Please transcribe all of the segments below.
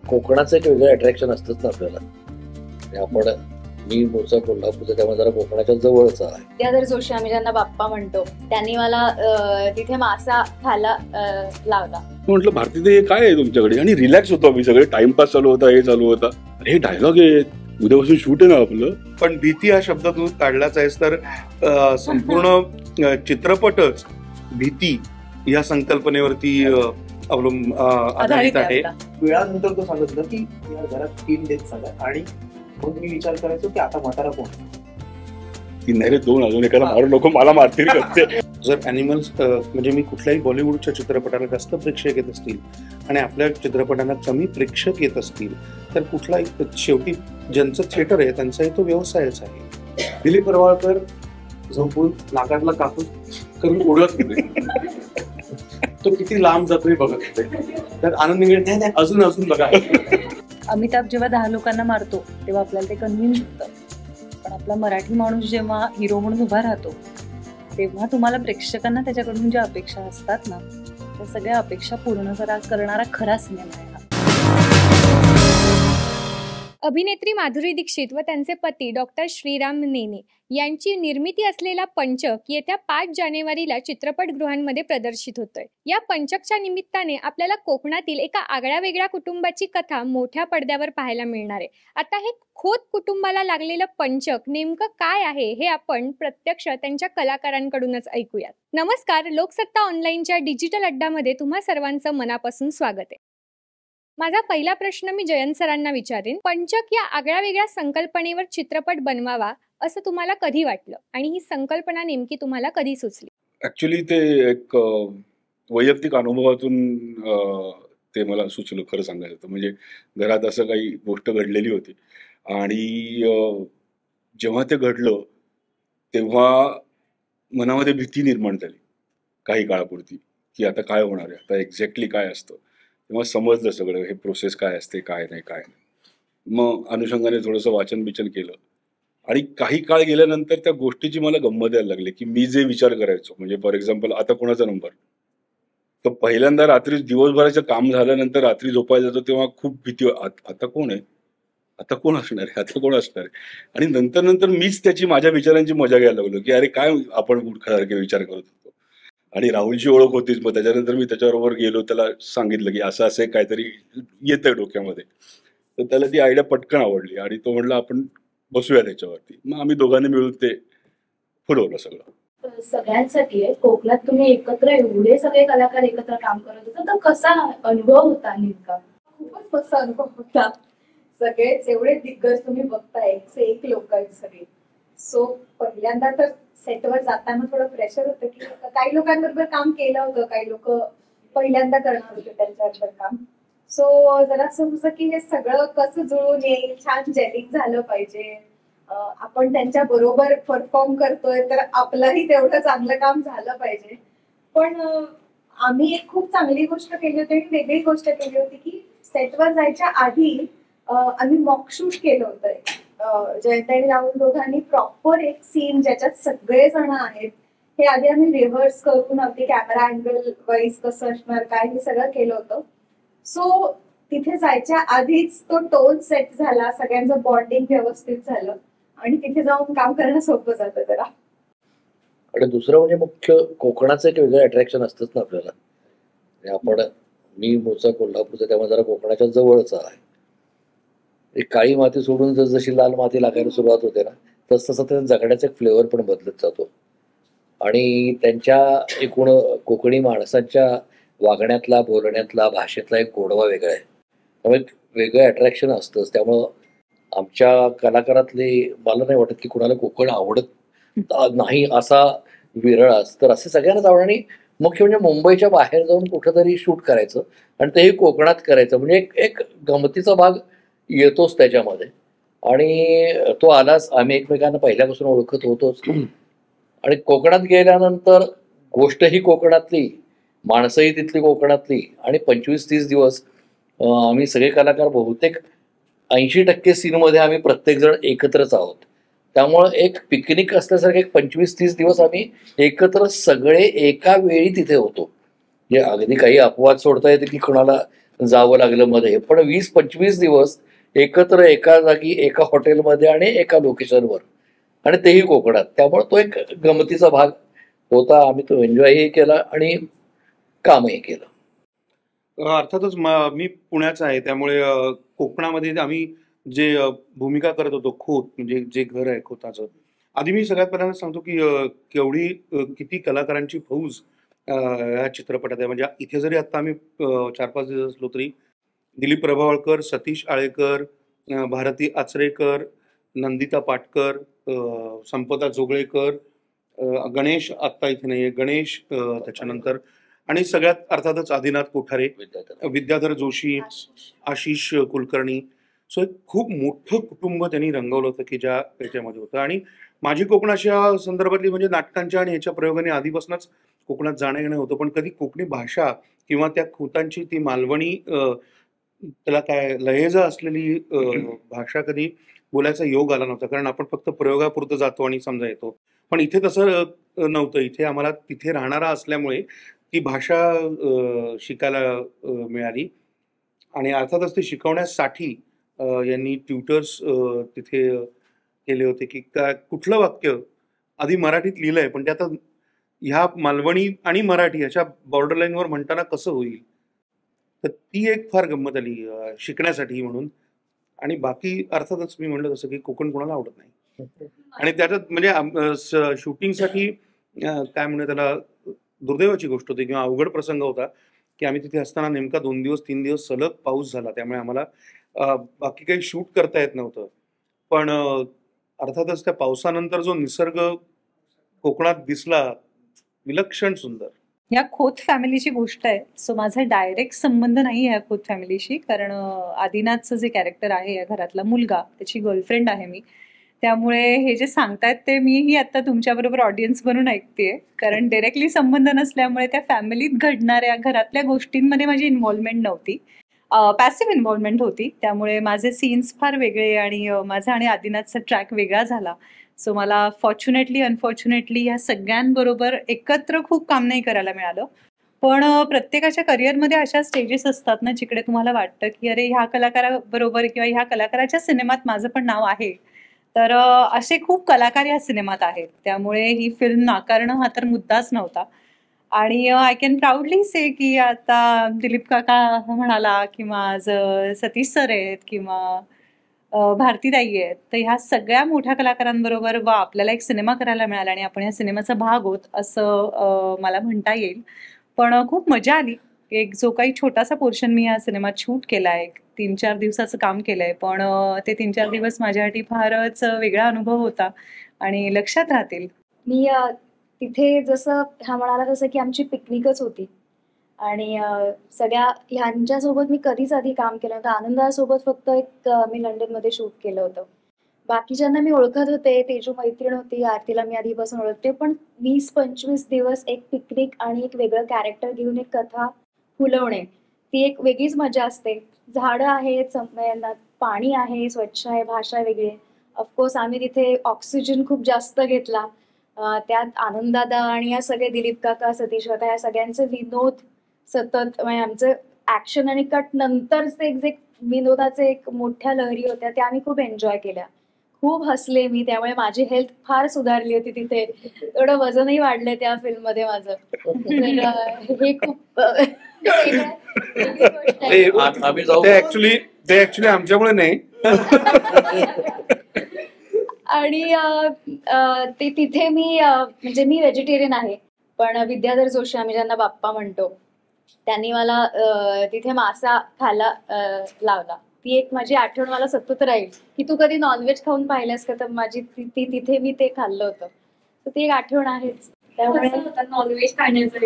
कोकणाचं एक वेगळं अट्रॅक्शन असतंच ना आपल्याला. आपण मी मूळचा कोल्हापूरचा, त्यामुळे जरा कोकणाच्या जवळचा आहे. विद्याधर जोशी आम्ही ज्यांना बाप्पा म्हणतो, त्यांनी मला तिथे मासा खायला लावला. म्हटलं भारती हे काय आहे तुमच्याकडे, आणि रिलॅक्स होतो आम्ही सगळे. टाइमपास चालू होता, हे चालू होता. अरे डायलॉग आहे, उद्यापासून शूट आहे ना आपलं. पण भीती हा शब्द तू काढलाच आहेस तर संपूर्ण चित्रपटच भीती या संकल्पनेवरती आधारित आहे. वेळानंतर तो सांगितलं की या घरात 3 डेथ झाल्या आणि मग मी विचार करायचो की आता म्हातारा कोण. ती नाही रे, 2 अजून एखादा मारू नको, मला मारतील करते. जर ॲनिमल्स म्हणजे मी कुठल्याही बॉलिवूडच्या चित्रपटाला जास्त प्रेक्षक येत असतील आणि आपल्या चित्रपटांना कमी प्रेक्षक येत असतील तर कुठलाही, शेवटी ज्यांचं थिएटर आहे त्यांचाही तो व्यवसायच आहे. दिलीप प्रभावळकर झोपून नाकातला कापूस करून उडत होते. तो किती लांब जातोय बघत होते. तर आनंद निगडे नाही अजून अजून बघा. अमिताभ जेव्हा 10 लोकांना मारतो तेव्हा आपल्याला ते कन्व्हिन्स होतं, पण आपला मराठी माणूस जेव्हा हिरो म्हणून उभा राहतो तेव्हा तुम्हाला प्रेक्षकांना त्याच्याकडून ज्या अपेक्षा असतात ना, त्या सगळ्या अपेक्षा पूर्ण करणारा खरा सिनेमा आहे. अभिनेत्री माधुरी दीक्षित व त्यांचे पती डॉक्टर श्रीराम नेने यांची निर्मिती असलेला पंचक येत्या 5 जानेवारीला चित्रपटगृहांमध्ये प्रदर्शित होतोय. या पंचकच्या निमित्ताने आपल्याला कोकणातील एका आगळ्या वेगळ्या कुटुंबाची कथा मोठ्या पडद्यावर पाहायला मिळणार आहे. आता हे खोत कुटुंबाला लागलेलं पंचक नेमकं काय आहे हे आपण प्रत्यक्ष त्यांच्या कलाकारांकडूनच ऐकूयात. नमस्कार, लोकसत्ता ऑनलाईनच्या डिजिटल अड्डामध्ये तुम्हा सर्वांचं मनापासून स्वागत आहे. माझा पहिला प्रश्न मी जयंत सरांना विचारेन. पंचक या आगळ्या वेगळ्या संकल्पनेवर चित्रपट बनवावा असं तुम्हाला कधी वाटलं, आणि ही संकल्पना नेमकी तुम्हाला कधी सुचली? ऍक्च्युली ते एक वैयक्तिक अनुभवातून ते मला सुचलं, खरं सांगायचं तर. म्हणजे घरात असं काही गोष्ट घडलेली होती आणि जेव्हा ते घडलं तेव्हा मनामध्ये भीती निर्माण झाली काही काळापुरती, की आता काय होणार आहे, आता एक्झॅक्टली काय असतं. तेव्हा समजलं सगळं, हे प्रोसेस काय असते, काय नाही काय नाही. मग अनुषंगाने थोडंसं वाचन बिचन केलं आणि काही काळ गेल्यानंतर त्या गोष्टीची मला गंमत यायला लागली, की मी जे विचार करायचो, म्हणजे फॉर एक्झाम्पल आता कोणाचा नंबर, तर पहिल्यांदा रात्री दिवसभराचं काम झाल्यानंतर रात्री झोपायला जातो तेव्हा खूप भीती, आता कोण आहे, आता कोण असणार आहे, आता कोण असणार आहे. आणि नंतर नंतर मीच त्याची, माझ्या विचारांची मजा घ्यायला लागलो, की अरे काय आपण मूर्खासारखे विचार करत होतो. आणि राहुलची ओळख होतीच. मग त्याच्यानंतर मी त्याच्याबरोबर गेलो, त्याला सांगितलं की असं असं काहीतरी येतंय डोक्यामध्ये. तर त्याला ती आयडिया पटकन आवडली आणि तो म्हटला आपण बसूया त्याच्यावरती. मग आम्ही दोघांनी मिळून ते फुलवलं सगळं. सगळ्यांसाठी कोकणात तुम्ही एकत्र एवढे सगळे कलाकार एकत्र काम करत होता, तर कसा अनुभव होता नेमका? खूपच मस्त अनुभव होता. सगळेच एवढे दिग्गज तुम्ही बघताय, 1 लोक आहेत सगळे. सो पहिल्यांदा तर सेटवर जाताना थोडं प्रेशर होतं, की काही लोकांबरोबर काम केलं होतं, काही लोक पहिल्यांदा करणार होते त्यांच्याबरोबर काम. सो जरा असं होतं की हे सगळं कसं जुळून येईल, छान जेलिंग झालं पाहिजे, आपण त्यांच्या बरोबर परफॉर्म करतोय तर आपलंही तेवढं चांगलं काम झालं पाहिजे. पण आम्ही एक खूप चांगली गोष्ट केली होती आणि वेगळी गोष्ट केली होती की सेटवर जायच्या आधी आम्ही मॉक शूट केलं होतं. जयंत आणि राहुल दोघांनी प्रॉपर एक सीन ज्याच्यात सगळे जण आहेत हे आधी आम्ही रिव्हर्स करून अगदी कॅमेरा अँगल वाईज कसं असणार काय हे सगळं केलं होतं. सो तिथे जायच्या आधीच तो टोन सेट झाला, सगळ्यांचं बॉन्डिंग व्यवस्थित झालं आणि तिथे जाऊन काम करणं सोपं जातं जरा. आणि दुसरं म्हणजे मुख्य कोकणाचं एक वेगळं अट्रॅक्शन असतंच ना आपल्याला. आपण मी मूळचा कोल्हापूरचा, त्यामुळे जरा कोकणाच्या जवळचा आहे. एक काळी माती सोडून जशी लाल माती लागायला सुरुवात होते ना, तस तसं त्या जगण्याचा एक फ्लेवर पण बदलत जातो. आणि त्यांच्या एकूण कोकणी माणसांच्या वागण्यातला, बोलण्यातला, भाषेतला एक गोडवा वेगळा आहे. त्यामुळे वेगळं अट्रॅक्शन असतंच. त्यामुळं आमच्या कलाकारातले मला नाही वाटत की कुणाला कोकण आवडत नाही असा विरळ असतं. तर असे सगळ्यांनाच आवड. आणि मुख्य म्हणजे मुंबईच्या बाहेर जाऊन कुठंतरी शूट करायचं आणि तेही कोकणात करायचं, म्हणजे एक गमतीचा भाग येतोच त्याच्यामध्ये. आणि तो आलाच. आम्ही एकमेकांना पहिल्यापासून ओळखत होतोच. आणि कोकणात गेल्यानंतर गोष्ट ही कोकणातली, माणसंही तिथली कोकणातली. आणि 25-30 दिवस आम्ही सगळे कलाकार बहुतेक 80% सीनमध्ये आम्ही प्रत्येक जण एकत्रच आहोत. त्यामुळं एक पिकनिक असल्यासारखं एक 25-30 दिवस आम्ही एकत्र सगळे एका वेळी तिथे होतो. म्हणजे अगदी काही अपवाद सोडता येते की कोणाला जावं लागलं मध्ये, पण 20-25 दिवस एकत्र एका जागी, एका हॉटेलमध्ये आणि एका लोकेशनवर, आणि तेही कोकणात. त्यामुळे तो एक गमतीचा भाग होता. आम्ही तो एन्जॉयही केला आणि कामही केलं. अर्थातच मी पुण्याचा आहे, त्यामुळे कोकणामध्ये आम्ही जे भूमिका करत होतो, खोत म्हणजे जे घर आहे खोताचं, आधी मी सगळ्यात पहिल्यांदा सांगतो की केवढी किती कलाकारांची फौज ह्या चित्रपटात आहे. म्हणजे इथे जरी आता आम्ही 4-5 दिवस असलो तरी दिलीप प्रभावळकर, सतीश आळेकर, भारती आचरेकर, नंदिता पाटकर, संपदा जोगळेकर, गणेश आत्ता इथे नाहीये, गणेश, त्याच्यानंतर आणि सगळ्यात अर्थातच आदिनाथ कोठारे, विद्याधर जोशी, आशिष कुलकर्णी. सो एक खूप मोठं कुटुंब त्यांनी रंगवलं होतं की ज्या याच्यामध्ये होतं. आणि माझी कोकणाच्या संदर्भातली म्हणजे नाटकांच्या आणि ह्याच्या प्रयोगाने आधीपासूनच कोकणात जाणं येणं होतं, पण कधी कोकणी भाषा किंवा त्या खोतांची ती मालवणी त्याला काय लहेजा असलेली भाषा कधी बोलायचा योग आला नव्हता, कारण आपण फक्त प्रयोगापुरतं जातो आणि समजा येतो. पण इथे तसं नव्हतं. इथे आम्हाला तिथे राहणारा असल्यामुळे ती भाषा शिकायला मिळाली. आणि अर्थातच ते शिकवण्यासाठी यांनी ट्युटर्स तिथे केले होते की कुठलं वाक्य आधी मराठीत लिहिलंय पण ते आता ह्या मालवणी आणि मराठी अशा बॉर्डरलाईनवर म्हणताना कसं होईल. तर ती एक फार गंमत आली शिकण्यासाठी म्हणून. आणि बाकी अर्थातच मी म्हणलं तसं की कोकण कोणाला आवडत नाही. आणि त्याच्यात म्हणजे शूटिंगसाठी काय म्हणूया त्याला दुर्दैवाची गोष्ट होती किंवा अवघड प्रसंग होता की आम्ही तिथे असताना नेमका 2 दिवस 3 दिवस सलग पाऊस झाला, त्यामुळे आम्हाला बाकी काही शूट करता येत नव्हतं. पण अर्थातच त्या पावसानंतर जो निसर्ग कोकणात दिसला विलक्षण सुंदर. या खोत फॅमिलीची गोष्ट आहे. सो माझा डायरेक्ट संबंध नाही या खोत फॅमिलीशी, कारण आदिनाथचं जे कॅरेक्टर आहे या घरातला मुलगा, त्याची गर्लफ्रेंड आहे मी. त्यामुळे हे जे सांगतायत ते मीही आता तुमच्याबरोबर ऑडियन्स बनून ऐकतेय, कारण डायरेक्टली संबंध नसल्यामुळे त्या फॅमिलीत घडणाऱ्या घरातल्या गोष्टींमध्ये माझी इन्व्हॉल्वमेंट नव्हती, पॅसिव्ह इन्व्हॉल्वमेंट होती. त्यामुळे माझे सीन्स फार वेगळे आणि माझा आणि आदिनाथचा ट्रॅक वेगळा झाला. सो मला फॉर्च्युनेटली अनफॉर्च्युनेटली ह्या सगळ्यांबरोबर एकत्र खूप काम नाही करायला मिळालं. पण प्रत्येकाच्या करिअरमध्ये अशा स्टेजेस असतात ना जिकडे तुम्हाला वाटतं की अरे ह्या कलाकाराबरोबर किंवा ह्या कलाकाराच्या सिनेमात माझं पण नाव आहे. तर असे खूप कलाकार या सिनेमात आहेत, त्यामुळे ही फिल्म नाकारणं हा तर मुद्दाच नव्हता. आणि आय कॅन प्राऊडली से की आता दिलीप काका म्हणाला किंवा आज सतीश सर आहेत किंवा भारतीताई आहेत, तर ह्या सगळ्या मोठ्या कलाकारांबरोबर आपल्याला एक सिनेमा करायला मिळाला आणि आपण या सिनेमाचा भाग होत असं मला म्हणता येईल. पण खूप मजा आली. एक जो काही छोटासा पोर्शन मी या सिनेमात शूट केला आहे, 3-4 दिवसाचं काम केलंय, पण ते 3-4 दिवस माझ्यासाठी फारच वेगळा अनुभव होता आणि लक्षात राहतील. मी तिथे जसं हा म्हणाला तसं की आमची पिकनिकच होती आणि सगळ्या ह्यांच्यासोबत मी कधीच आधी काम केलं होतं. आनंदासोबत फक्त एक मी लंडनमध्ये शूट केलं होतं. बाकीच्यांना मी ओळखत होते, तेजू मैत्रीण होती, आरतीला मी आधीपासून ओळखते. पण 20-25 दिवस एक पिकनिक आणि एक वेगळं कॅरेक्टर घेऊन एक कथा फुलवणे, ती एक वेगळीच मजा असते. झाडं आहेत, पाणी आहे, स्वच्छ आहे, भाषा वेगळी आहे. ऑफकोर्स आम्ही तिथे ऑक्सिजन खूप जास्त घेतला. त्यात आनंददादा आणि या सगळे दिलीप काका, सतीश काका या सगळ्यांचे विनोद सतत, म्हणजे आमचं ऍक्शन आणि कट नंतरचे जे विनोदाचे एक मोठ्या लहरी होत्या त्या आम्ही खूप एन्जॉय केल्या. खूप हसले मी, त्यामुळे माझी हेल्थ फार सुधारली होती तिथे. थोडं वजनही वाढलंय त्या फिल्म मध्ये माझं. तर हे खूप वेगळी गोष्ट आहे. आम्ही जाऊ. ते ऍक्च्युली आमच्यामुळे नाही. आणि ते तिथे मी म्हणजे मी व्हेजिटेरियन आहे, पण विद्याधर जोशी आम्ही ज्यांना बाप्पा म्हणतो त्यांनी मला तिथे मासा खायला लावला. ती एक माझी आठवण मला सतत राहील की तू कधी नॉनव्हेज खाऊन पाहिल्यास का, तर माझी तिथे मी ते खाल्लं होतं. तर ती एक आठवण आहेच. त्यामुळे नॉनव्हेज खाण्याचं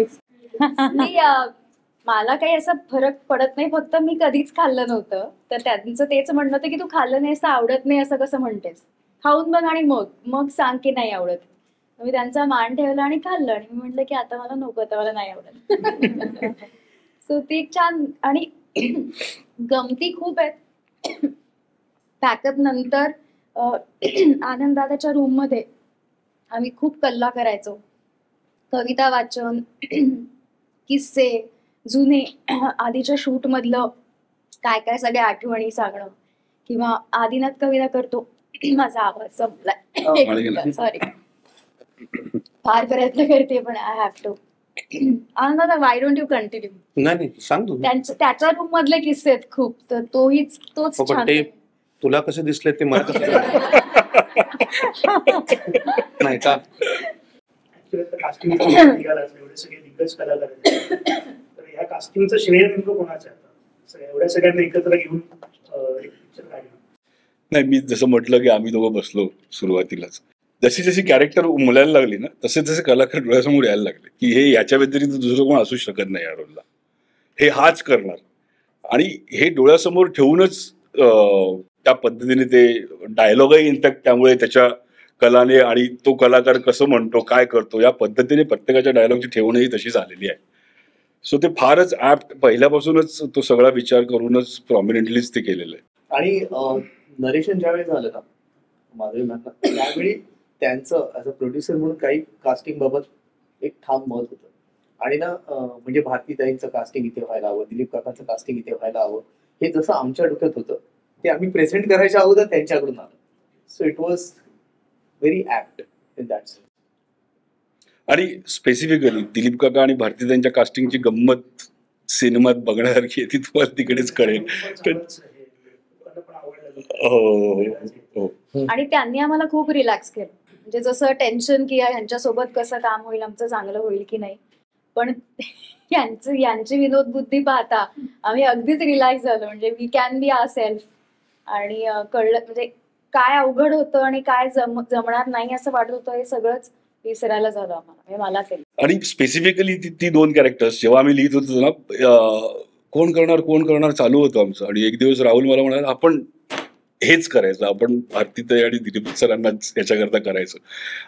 मला काही असं फरक पडत नाही, फक्त मी कधीच खाल्लं नव्हतं. तर त्यांचं तेच म्हणणं होतं की तू खाल्लं नाही असं आवडत नाही असं कसं म्हणतेस, खाऊन बघ आणि मग सांग की नाही आवडत. मी त्यांचा मान ठेवला आणि खाल्लं आणि मी म्हटलं की आता मला नको, आता मला नाही आवडत. सो ती एक छान आणि गमती खूप आहेत. पॅकअप नंतर आनंददादाच्या रूम मध्ये आम्ही खूप कल्ला करायचो. कविता वाचन, किस्से जुने, आधीच्या शूट मधलं काय काय सगळ्या आठवणी सांगणं, किंवा आदिनाथ कविता करतो माझा आवाज संपलाय सॉरी, फार प्रयत्न करते पण I have to. Why don't you continue. नाही सांग तू. त्याच्या रूम मधले किस्से आहेत खूप, तर तोच पण छान ते आहे. तुला कसे दिसले ते मला कसं नाही का. कास्टिंग एवढे सगळे दिग्गज कलाकार आहेत, तर या कास्टिंगचं श्रेय नेमकं कोणाचं आहे आता? एवढ्या सगळ्यांना एकत्र घेऊन एक पिक्चर काढलं. नाही, मी जसं म्हटलं की आम्ही दोघं बसलो सुरुवातीलाच, जशी जशी कॅरेक्टर उमलायला लागली ना तसे तसे कलाकार डोळ्यासमोर यायला लागले की हे याच्या व्यतिरिक्त दुसरं कोण असू शकत नाही या रोलला, हे हाच करणार. आणि हे डोळ्यासमोर ठेवूनच त्या पद्धतीने ते डायलॉगही इनफॅक्ट त्यामुळे त्याच्या कलाने आणि तो कलाकार कसं म्हणतो काय करतो या पद्धतीने प्रत्येकाच्या डायलॉगची ठेवणही तशी झालेली आहे. सो ते फारच ऍप्ट पहिल्यापासूनच तो सगळा विचार करूनच प्रॉमिनेंटलीच ते केलेलं आहे. आणि नरेशन ज्यावेळी झालं ना माधुरी मॅमना, त्यावेळी त्यांचं ऍज अ प्रोड्युसर म्हणून काही कास्टिंग बाबत एक ठाम मत होतं. आणि ना म्हणजे भारतीताईंचं कास्टिंग इथे व्हायला हवं, दिलीप काकांचं कास्टिंग इथे व्हायला हवं, हे जसं आमच्या डोक्यात होतं ते आम्ही प्रेझेंट करायच्या अगोदर त्यांच्याकडून आलं. So it was very apt in that sense. आणि स्पेसिफिकली दिलीप काका आणि भारतीताईंच्या कास्टिंगची गंमत सिनेमात बघण्यासारखी आहे, ती तुम्हाला तिकडेच कळेल. आणि त्यांनी आम्हाला खूप रिलॅक्स केलं, म्हणजे जसं टेन्शन की ह्यांच्यासोबत कसं काम होईल, आमचं चांगलं होईल की नाही, पण यांची विनोद बुद्धी पाहता आम्ही अगदीच रिलॅक्स झालो. म्हणजे we can be our self. आणि कळलं म्हणजे काय अवघड होतं आणि काय जमणार नाही असं वाटत होतं, हे सगळंच विसरायला झालं आम्हाला, मला तरी. आणि स्पेसिफिकली ती दोन कॅरेक्टर्स जेव्हा आम्ही लिहित होतो ना, कोण करणार चालू होतं आमचं. आणि एक दिवस राहुल मला म्हणाला आपण हेच करायचं, आपण भारतीताई आणि दिलीप सरांनाच याच्याकरता करायचं.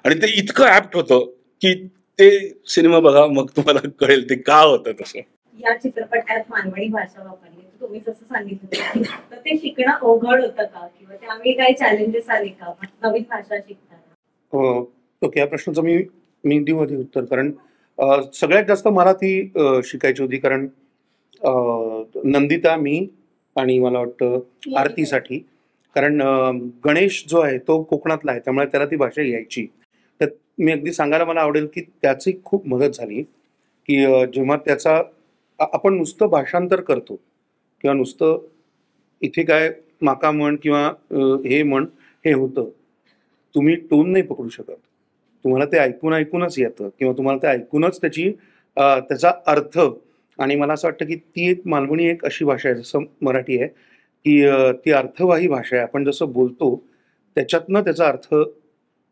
आणि ते इतकं ऍप्ट होतं की ते सिनेमा बघा मग तुम्हाला कळेल ते का होतं तसं. या चित्रपटात मानवणी भाषा वापरली, तुम्ही जसं सांगितलं, तर ते शिकणं अवघड होतं का, किंवा त्यावेळी काही चॅलेंजेस आले का नवीन भाषा शिकताना? ओके, या प्रश्नाचं मी देऊ आधी उत्तर. कारण सगळ्यात जास्त मला ती शिकायची होती. कारण नंदिता, मी आणि मला वाटतं आरतीसाठी, कारण गणेश जो आहे तो कोकणातला आहे, त्यामुळे त्याला ती भाषा यायची. तर मी अगदी सांगायला मला आवडेल की त्याची खूप मदत झाली की जेव्हा त्याचा आपण नुसतं भाषांतर करतो किंवा नुसतं इथे काय माका म्हण किंवा हे म्हण हे होतं, तुम्ही टोन नाही पकडू शकत. तुम्हाला ते ऐकूनच येतं किंवा तुम्हाला ते ऐकूनच त्याचा अर्थ. आणि मला असं वाटतं की ती एक मालवणी एक अशी भाषा आहे, जसं मराठी आहे की ती अर्थवाही भाषा आहे. आपण जसं बोलतो त्याच्यातनं त्याचा अर्थ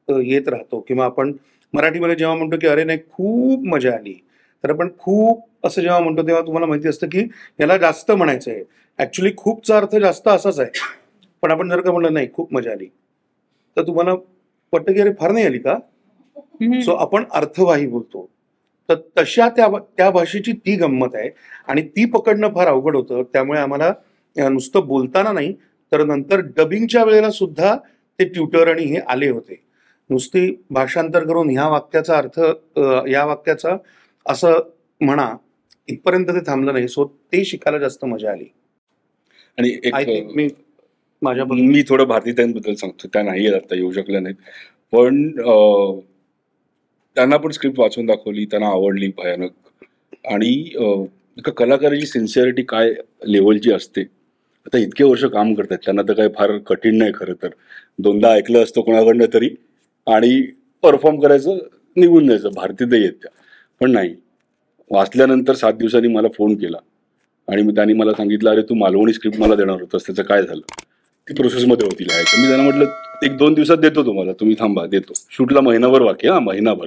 येत राहतो. किंवा आपण मराठीमध्ये जेव्हा म्हणतो की अरे नाही खूप मजा आली, तर आपण खूप असं जेव्हा म्हणतो तेव्हा तुम्हाला माहिती असतं की याला जास्त म्हणायचं आहे. ऍक्च्युली खूपचा अर्थ जास्त असाच आहे. पण आपण जर का म्हणलं नाही खूप मजा आली, तर तुम्हाला वाटतं की अरे फार नाही आली का. सो आपण अर्थवाही बोलतो. तर तशा त्या भाषेची ती गंमत आहे आणि ती पकडणं फार अवघड होतं. त्यामुळे आम्हाला नुसतं बोलताना नाही तर नंतर डबिंगच्या वेळेला सुद्धा ते ट्युटर आणि हे आले होते. नुसती भाषांतर करून ह्या वाक्याचा अर्थ या वाक्याचा असं म्हणा इथपर्यंत ते थांबलं नाही. सो ते शिकायला जास्त मजा आली. आणि एक मी थोडं भारतीताईंबद्दल सांगतो, त्या नाही आता येऊ शकल्या नाहीत, पण त्यांना पण स्क्रिप्ट वाचून दाखवली, त्यांना आवडली भयानक. आणि एका कलाकाराची सिन्सिअरिटी काय लेवलची असते. आता इतके वर्ष काम करतात, त्यांना तर काही फार कठीण नाही खरं तर. दोनदा ऐकलं असतं कोणाकडनं तरी आणि परफॉर्म करायचं, निघून जायचं. भारतीताई येत त्या पण नाही. वाचल्यानंतर 7 दिवसांनी मला फोन केला आणि त्यांनी मला सांगितलं अरे तू मालवणी स्क्रिप्ट मला देणार होतास, त्याचं काय झालं. ती प्रोसेसमध्ये होती लिहायचं. मी त्यांना म्हटलं 1-2 दिवसात देतो तुम्हाला, तुम्ही थांबा देतो. शूटला महिनाभर बाकी, महिनाभर.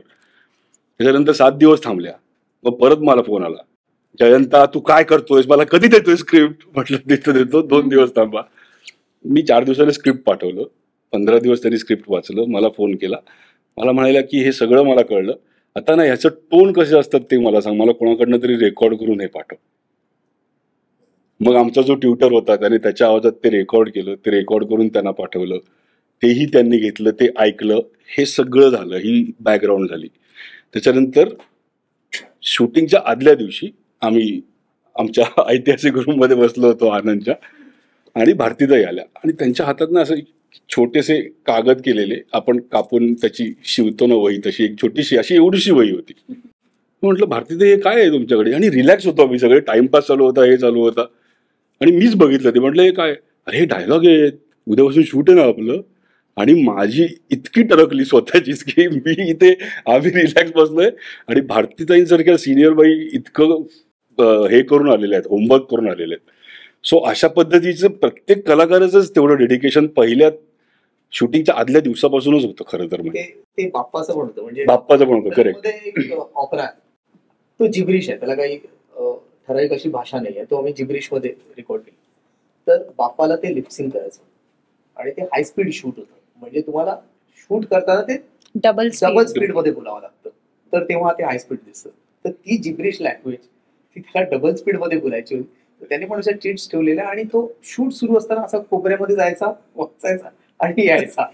त्याच्यानंतर 7 दिवस थांबल्या. मग परत मला फोन आला, जयंता तू काय करतोयस, मला कधी देतोय स्क्रिप्ट. म्हटलं देतो 2 दिवस थांबा. मी 4 दिवसाने स्क्रिप्ट पाठवलं. 15 दिवस त्यांनी स्क्रिप्ट वाचलं, मला फोन केला. मला म्हणायला की हे सगळं मला कळलं, आता ना ह्याचं टोन कसे असतात ते मला सांग, मला कोणाकडनं तरी रेकॉर्ड करून हे पाठव. मग आमचा जो ट्युटर होता त्याने त्याच्या आवाजात ते रेकॉर्ड केलं, ते रेकॉर्ड करून त्यांना पाठवलं. तेही त्यांनी घेतलं, ते ऐकलं. हे सगळं झालं, ही बॅकग्राऊंड झाली. त्याच्यानंतर शूटिंगच्या आदल्या दिवशी आम्ही आमच्या ऐतिहासिक रूममध्ये बसलो होतो आनंदच्या, आणि भारतीताई आल्या आणि त्यांच्या हातातनं असं छोटेसे कागद केलेले आपण कापून त्याची शिवतो ना वही, तशी एक छोटीशी अशी एवढीशी वही होती. म्हटलं भारतीताई हे काय आहे तुमच्याकडे? आणि रिलॅक्स होतो आम्ही सगळे, टाइमपास चालू होता, हे चालू होता. आणि मीच बघितलं ते, म्हटलं हे काय? अरे हे डायलॉग आहेत, उद्यापासून शूट आहे ना आपलं. आणि माझी इतकी टरकली स्वतःचीच की मी इथे आम्ही रिलॅक्स बसलोय आणि भारतीताईंसारख्या सिनियर बाई इतकं हे करून आलेले आहेत, होमवर्क करून आलेले आहेत. सो अशा पद्धतीचं प्रत्येक कलाकाराचंच तेवढं डेडिकेशन पहिल्या शूटिंगच्या आदल्या दिवसापासूनच होतं खरं तर. म्हणजे ते बाप्पाचं पण होतं, म्हणजे बाप्पाचं पण होतं, करेक्ट. एक ऑपरा तो जिब्रिश आहे, त्याला काही ठराविक अशी भाषा नाही आहे, तो आम्ही जिब्रिश मध्ये रेकॉर्ड केला. तर बाप्पाला ते लिपसिंग करायचं आणि ते हाय स्पीड शूट होतं, म्हणजे तुम्हाला शूट करताना ते डबल स्पीड मध्ये बोलावं लागतं, तर तेव्हा ते हाय स्पीड दिसतं. तर ती जिब्रिश लँग्वेज ती त्याला डबल स्पीड मध्ये बोलायची होती. तर त्याने पण अशा चिट्स ठेवलेल्या आणि तो शूट सुरू असताना असा कोपऱ्यामध्ये जायचा, वाचायचा आणि यायचा,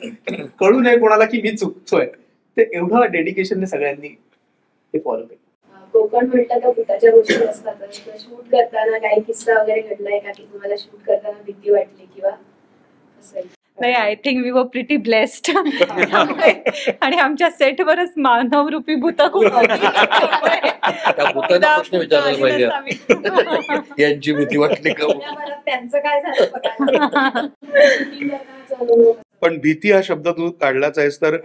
कळू नये कोणाला की मी चुकतोय. ते एवढं डेडिकेशनने सगळ्यांनी ते फॉलो केलं. कोकण म्हटलं तर भूताच्या गोष्टी असतातच. शूट करताना काही किस्सा वगैरे घडलाय का की तुम्हाला शूट करताना भीती वाटली किंवा असं? नाही, I think we were pretty blessed. आणि आमच्या सेटवरच मानवरूपी भूत खूप त्या भूतांना प्रश्न विचारायला पाहिजे, यांची भीती वाटली का? त्यांचं काय झालं बघा. पण भीती हा शब्द तू काढलाच आहेस, तर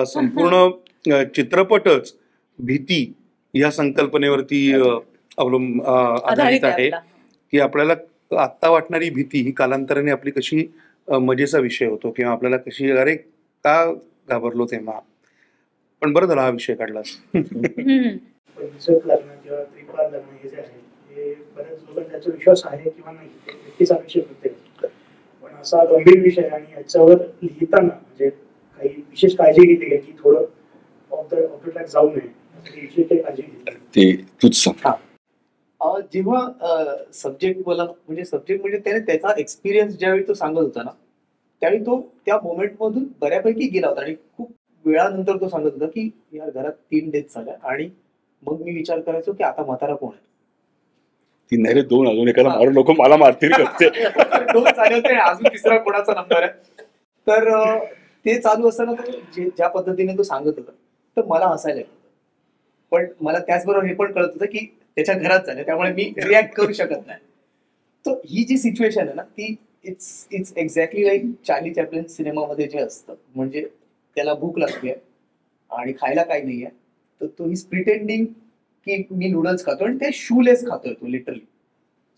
संपूर्ण चित्रपटच भीती या संकल्पनेवरती आधारित आहे की आपल्याला आत्ता वाटणारी भीती ही कालांतराने आपली कशी मजेचा विषय होतो, किंवा आपल्याला कशी अरे का घाबरलो तेव्हा. पण बरं झालं हा विषय काढलास. पंचक लग्न किंवा त्रिपाद लग्न हे जे आहे हे बऱ्याच लोकांचा विश्वास आहे किंवा नाही, व्यक्तीचा विषय प्रत्येक. पण असा गंभीर विषय आणि याच्यावर लिहिताना म्हणजे काही विशेष काळजी घेतली आहे की थोडं ऑफ द ट्रॅक जाऊ नये, विशेष काही काळजी घेतली? ते तूच सांग. जेव्हा सब्जेक्ट म्हणजे त्याने त्याचा एक्सपिरियन्स ज्यावेळी तो सांगत होता ना, त्यावेळी तो त्या मोमेंट मधून बऱ्यापैकी गेला होता आणि खूप वेळानंतर तो सांगत होता की यार घरात 3 डेथ झाल्या आणि मग मी विचार करायचो की आता म्हातारा कोण आहे. 3 नाही रे 2, अजून एखादा मारू नको, मला मारतील करते. 2 झाले होते, अजून तिसरा कोणाचा नंबर आहे. तर ते चालू असताना तो ज्या पद्धतीने तो सांगत होता तर मला हसायला येत होतं. पण मला त्याचबरोबर हे पण कळत होतं की त्याच्या घरात झालं, त्यामुळे मी रिॲक्ट करू शकत नाही. तर ही जी सिच्युएशन आहे ना, ती it's exactly like Charlie Chaplin सिनेमामध्ये जे असतं, म्हणजे त्याला भूक लागते आणि खायला काही नाही आहे, तर तो इज प्रिटेंडिंग की मी नूडल्स खातो आणि ते शूलेस खातोय तो लिटरली.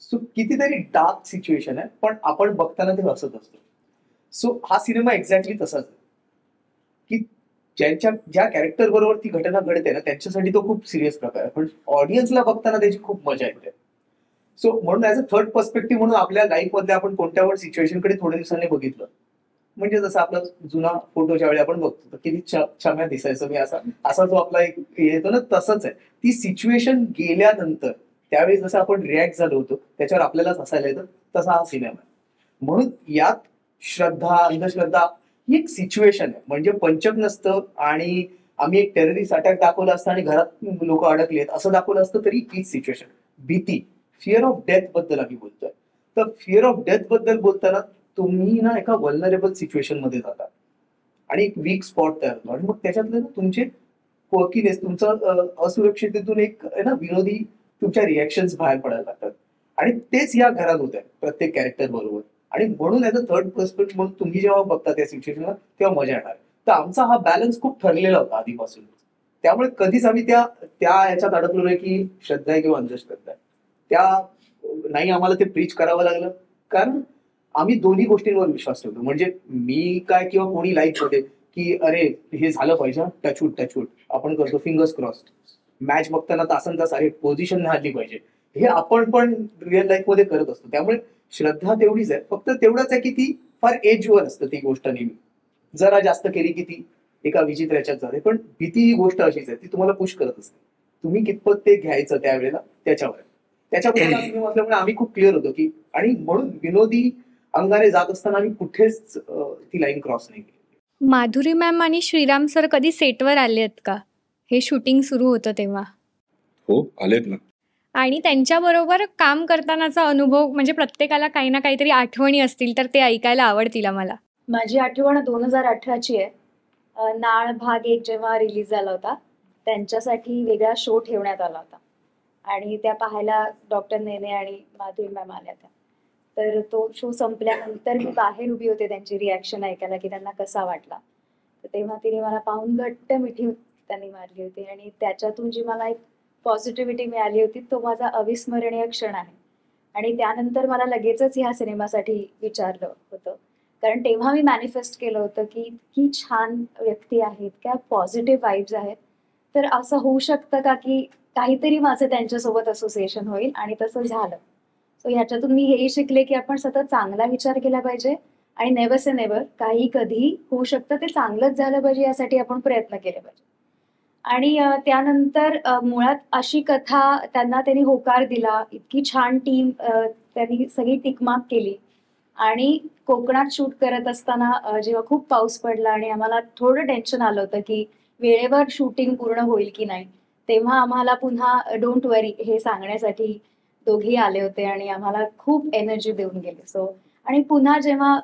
सो कितीतरी डार्क सिच्युएशन आहे, पण आपण बघताना ते हसत असतो. सो हा सिनेमा एक्झॅक्टली तसाच आहे की ज्या कॅरेक्टर बरोबर ती घटना घडते ना, त्यांच्यासाठी तो खूप सिरियस प्रकार आहे, पण ऑडियन्सला बघताना त्याची खूप मजा येते. सो म्हणून ऍज अ थर्ड पर्स्पेक्टिव्ह म्हणून आपल्या लाईफ मधल्या आपण कोणत्या सिच्युएशनकडे थोड्या दिवसांनी बघितलं, म्हणजे जसं आपला जुना फोटो ज्यावेळी आपण बघतो किती छाम्या दिसायचं मी असा जो आपला एक येतो ना, तसंच आहे. ती सिच्युएशन गेल्यानंतर त्यावेळी जसं आपण रिॲक्ट झालो होतो त्याच्यावर आपल्यालाच हसायला येतं, तसा हा सिनेमा आहे. म्हणून यात श्रद्धा अंधश्रद्धा ही एक सिच्युएशन आहे, म्हणजे पंचक नसतं आणि आम्ही एक टेररिस्ट अटॅक दाखवला असतं आणि घरात लोक अडकले आहेत असं दाखवलं असतं तरी तीच सिच्युएशन. भीती, फिअर ऑफ डेथ बद्दल आम्ही बोलतोय. तर फिअर ऑफ डेथ बद्दल बोलताना तुम्ही ना एका वल्नरेबल सिच्युएशन मध्ये जाता आणि एक वीक स्पॉट तयार होतो आणि मग त्याच्यातलं तुमचे क्वर्कीनेस, तुमचं असुरक्षिततेतून एक ना विनोदी तुमच्या रिॲक्शन्स बाहेर पडायला लागतात आणि तेच या घरात होत आहे प्रत्येक कॅरेक्टर बरोबर. आणि म्हणून ॲज अ थर्ड पर्स्पेक्टिव्ह म्हणून तुम्ही जेव्हा बघता त्या सिच्युएशनला तेव्हा मजा येणार. तर आमचा हा बॅलन्स खूप ठरलेला होता आधीपासून, त्यामुळे कधीच आम्ही त्या ह्याच्यात अडकलो नाही की श्रद्धा आहे किंवा अंधश्रद्धा आहे. त्या नाही आम्हाला ते प्रीच करावं लागलं, कारण आम्ही दोन्ही गोष्टींवर विश्वास ठेवतो. म्हणजे मी काय किंवा कोणी लाईफ मध्ये की अरे हे झालं पाहिजे, टचवूड आपण करतो, फिंगर्स क्रॉस. मॅच बघताना तासन तास अरे पोझिशन नाही हल्ली पाहिजे, हे आपण पण रिअल लाईफ मध्ये करत असतो. त्यामुळे श्रद्धा तेवढीच आहे, फक्त तेवढंच आहे की ती फार एजवर असतं ती गोष्ट. नेहमी जरा जास्त केली की ती एका विचित्र याच्यात जाते. पण भीती ही गोष्ट अशीच आहे, ती तुम्हाला पुश करत असते. तुम्ही कितपत ते घ्यायचं त्यावेळेला त्याच्याबद्दल असल्यामुळे आम्ही खूप क्लिअर होतो की, आणि म्हणून विनोदी अंगाने जात असताना आम्ही कुठेच ती लाईन क्रॉस नाही केली. माधुरी मॅम आणि श्रीराम सर कधी सेटवर आले आहेत का? हे शूटिंग सुरू होतं तेव्हा. हो, आलेत ना. आणि त्यांच्याबरोबर काम करतानाचा अनुभव म्हणजे प्रत्येकाला काही ना काहीतरी आठवणी असतील तर ते ऐकायला आवडतील आम्हाला. माझी आठवण 2018ची आहे. नाळ भाग 1 जेव्हा रिलीज झाला होता त्यांच्यासाठी वेगळा शो ठेवण्यात आला होता आणि त्या पाहायला डॉक्टर नेने आणि माधुरी मॅम आल्या होत्या. तर तो शो संपल्यानंतर मी बाहेर उभी होते त्यांची रिॲक्शन ऐकायला की त्यांना कसा वाटला. तर तेव्हा तिने मला पाहून घट्ट मिठी त्यांनी मारली होती आणि त्याच्यातून जी मला एक पॉझिटिव्हिटी मिळाली होती तो माझा अविस्मरणीय क्षण आहे. आणि त्यानंतर मला लगेचच ह्या सिनेमासाठी विचारलं होतं कारण तेव्हा मी मॅनिफेस्ट केलं होतं की इतकी छान व्यक्ती आहेत, काय पॉझिटिव्ह वाईब्स आहेत, तर असं होऊ शकतं का की काहीतरी माझं त्यांच्यासोबत असोसिएशन होईल आणि तसं झालं. सो ह्याच्यातून मी हेही शिकले की आपण सतत चांगला विचार केला पाहिजे आणि नेव्हर से नेव्हर, काही कधी होऊ शकतं ते चांगलंच झालं पाहिजे यासाठी आपण प्रयत्न केले पाहिजे. आणि त्यानंतर मुळात अशी कथा त्यांनी होकार दिला, इतकी छान टीम त्यांनी सगळी टिकमार्क केली आणि कोकणात शूट करत असताना जेव्हा खूप पाऊस पडला आणि आम्हाला थोडं टेन्शन आलं होतं की वेळेवर शूटिंग पूर्ण होईल की नाही, तेव्हा आम्हाला पुन्हा डोंट वरी हे सांगण्यासाठी दोघेही आले होते आणि आम्हाला खूप एनर्जी देऊन गेले. सो आणि पुन्हा जेव्हा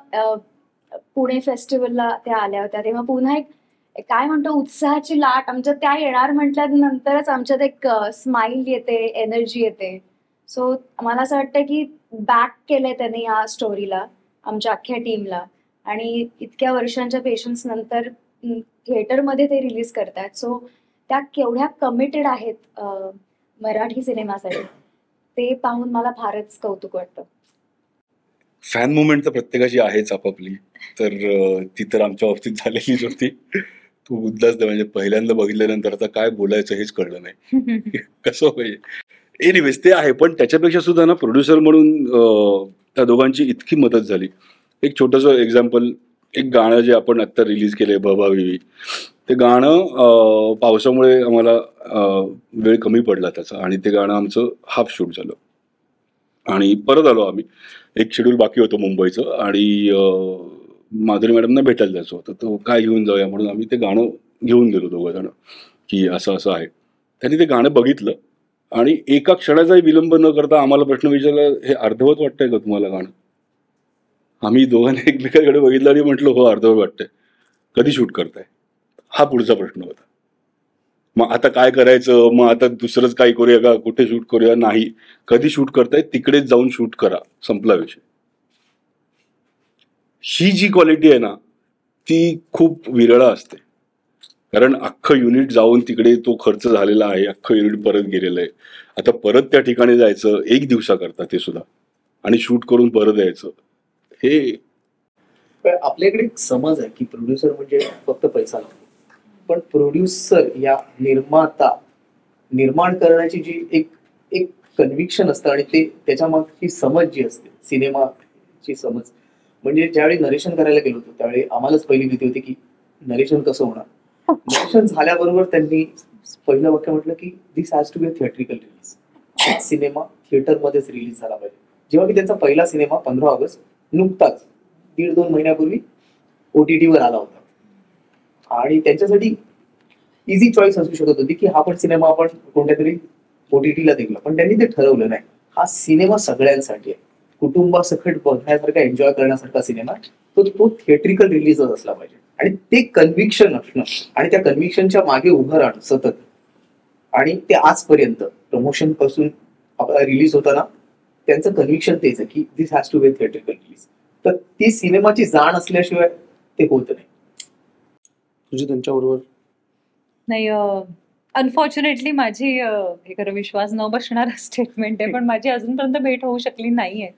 पुणे फेस्टिवलला त्या आल्या होत्या तेव्हा पुन्हा एक काय म्हणतो उत्साहाची लाट आमच्यात त्या येणार म्हटल्यानंतरच आमच्यात एक स्माइल येते, एनर्जी येते. सो मला असं वाटतं की बॅक केलंय त्यांनी या स्टोरीला, आमच्या अख्ख्या टीमला आणि इतक्या वर्षांच्या पेशन्स नंतर थिएटरमध्ये ते रिलीज करतायत. सो त्या केवढ्या कमिटेड आहेत मराठी सिनेमासाठी ते पाहून मला फारच कौतुक वाटतं. फॅन मुवमेंट तर प्रत्येकाची आहेच आपापली, तर ती तर आमच्या बाबतीत झालेलीच होती. तू मुद्दाच म्हणजे पहिल्यांदा बघितल्यानंतर आता काय बोलायचं हेच कळलं नाही कसं पाहिजे. एनिवेज ते आहे, पण त्याच्यापेक्षा सुद्धा ना प्रोड्युसर म्हणून त्या दोघांची इतकी मदत झाली. एक छोटंसं एक्झाम्पल, एक गाणं जे आपण आत्ता रिलीज केलंय भवावी, ते गाणं पावसामुळे आम्हाला वेळ कमी पडला त्याचा आणि ते गाणं आमचं हाफ शूट झालं आणि परत आलो आम्ही. एक शेड्यूल बाकी होतं मुंबईचं आणि माधुरी मॅडमना भेटायला जायचं होतं, तर काय घेऊन जाऊया म्हणून आम्ही ते गाणं घेऊन गेलो दोघं जण की असं असं आहे. त्यांनी ते गाणं बघितलं आणि एका क्षणाचाही विलंब न करता आम्हाला प्रश्न विचारला, हे अर्धवट वाटतंय का तुम्हाला गाणं? आम्ही दोघांनी एकमेकांकडे बघितलं आणि म्हटलं हो अर्धवट वाटतंय. कधी शूट करताय? हा पुढचा प्रश्न होता. मग आता काय करायचं, मग आता दुसरंच काही करूया का, कुठे शूट करूया? नाही, कधी शूट करताय तिकडेच जाऊन शूट करा, संपला विषय. ही जी क्वालिटी आहे ना ती खूप विरळ असते, कारण अख्खं युनिट जाऊन तिकडे तो खर्च झालेला आहे, अख्खं युनिट परत गेलेलं आहे. आता परत त्या ठिकाणी जायचं, एक दिवसाकरता ते सुद्धा, आणि शूट करून परत यायचं. हे आपल्याकडे एक समज आहे की प्रोड्युसर म्हणजे फक्त पैसा लागतो, पण प्रोड्युसर या निर्माण करण्याची जी एक कन्व्हिक्शन असतं आणि ते त्याच्या मागची समज जी असते, सिनेमाची समज. म्हणजे ज्यावेळी नरेशन करायला गेलो होतो त्यावेळी आम्हालाच पहिली भीती होती की नरेशन कसं होणार. नरेशन झाल्याबरोबर त्यांनी पहिलं वाक्य म्हटलं की this has to be a theatrical release. हा सिनेमा थिएटरमध्येच रिलीज झाला पाहिजे. जेव्हा की त्यांचा पहिला सिनेमा 15 ऑगस्ट नुकताच 1.5-2 महिन्यापूर्वी OTT वर आला होता आणि त्यांच्यासाठी इझी चॉईस असू शकत होती की हा पण सिनेमा आपण कोणत्या तरी OTT ला दिला, पण त्यांनी ते ठरवलं नाही. हा सिनेमा सगळ्यांसाठी आहे, कुटुंबासकट बघण्यासारखा, एन्जॉय करण्यासारखा सिनेमा, तो थिएट्रिकल रिलीजच असला पाहिजे. आणि ते कन्व्हिक्शन असणं आणि त्या कन्व्हिक्शनच्या मागे उभं राहणं सतत, आणि ते आजपर्यंत प्रमोशन पासून रिलीज होताना त्यांचं कन्व्हिक्शन तेच आहे की this has to be theatrical release. तर ती सिनेमाची जाण असल्याशिवाय ते होत नाही. तुझी त्यांच्याबरोबर नाही, अनफॉर्च्युनेटली माझी हे खरं विश्वास न बसणार स्टेटमेंट आहे, पण माझी अजूनपर्यंत भेट होऊ शकली नाहीये.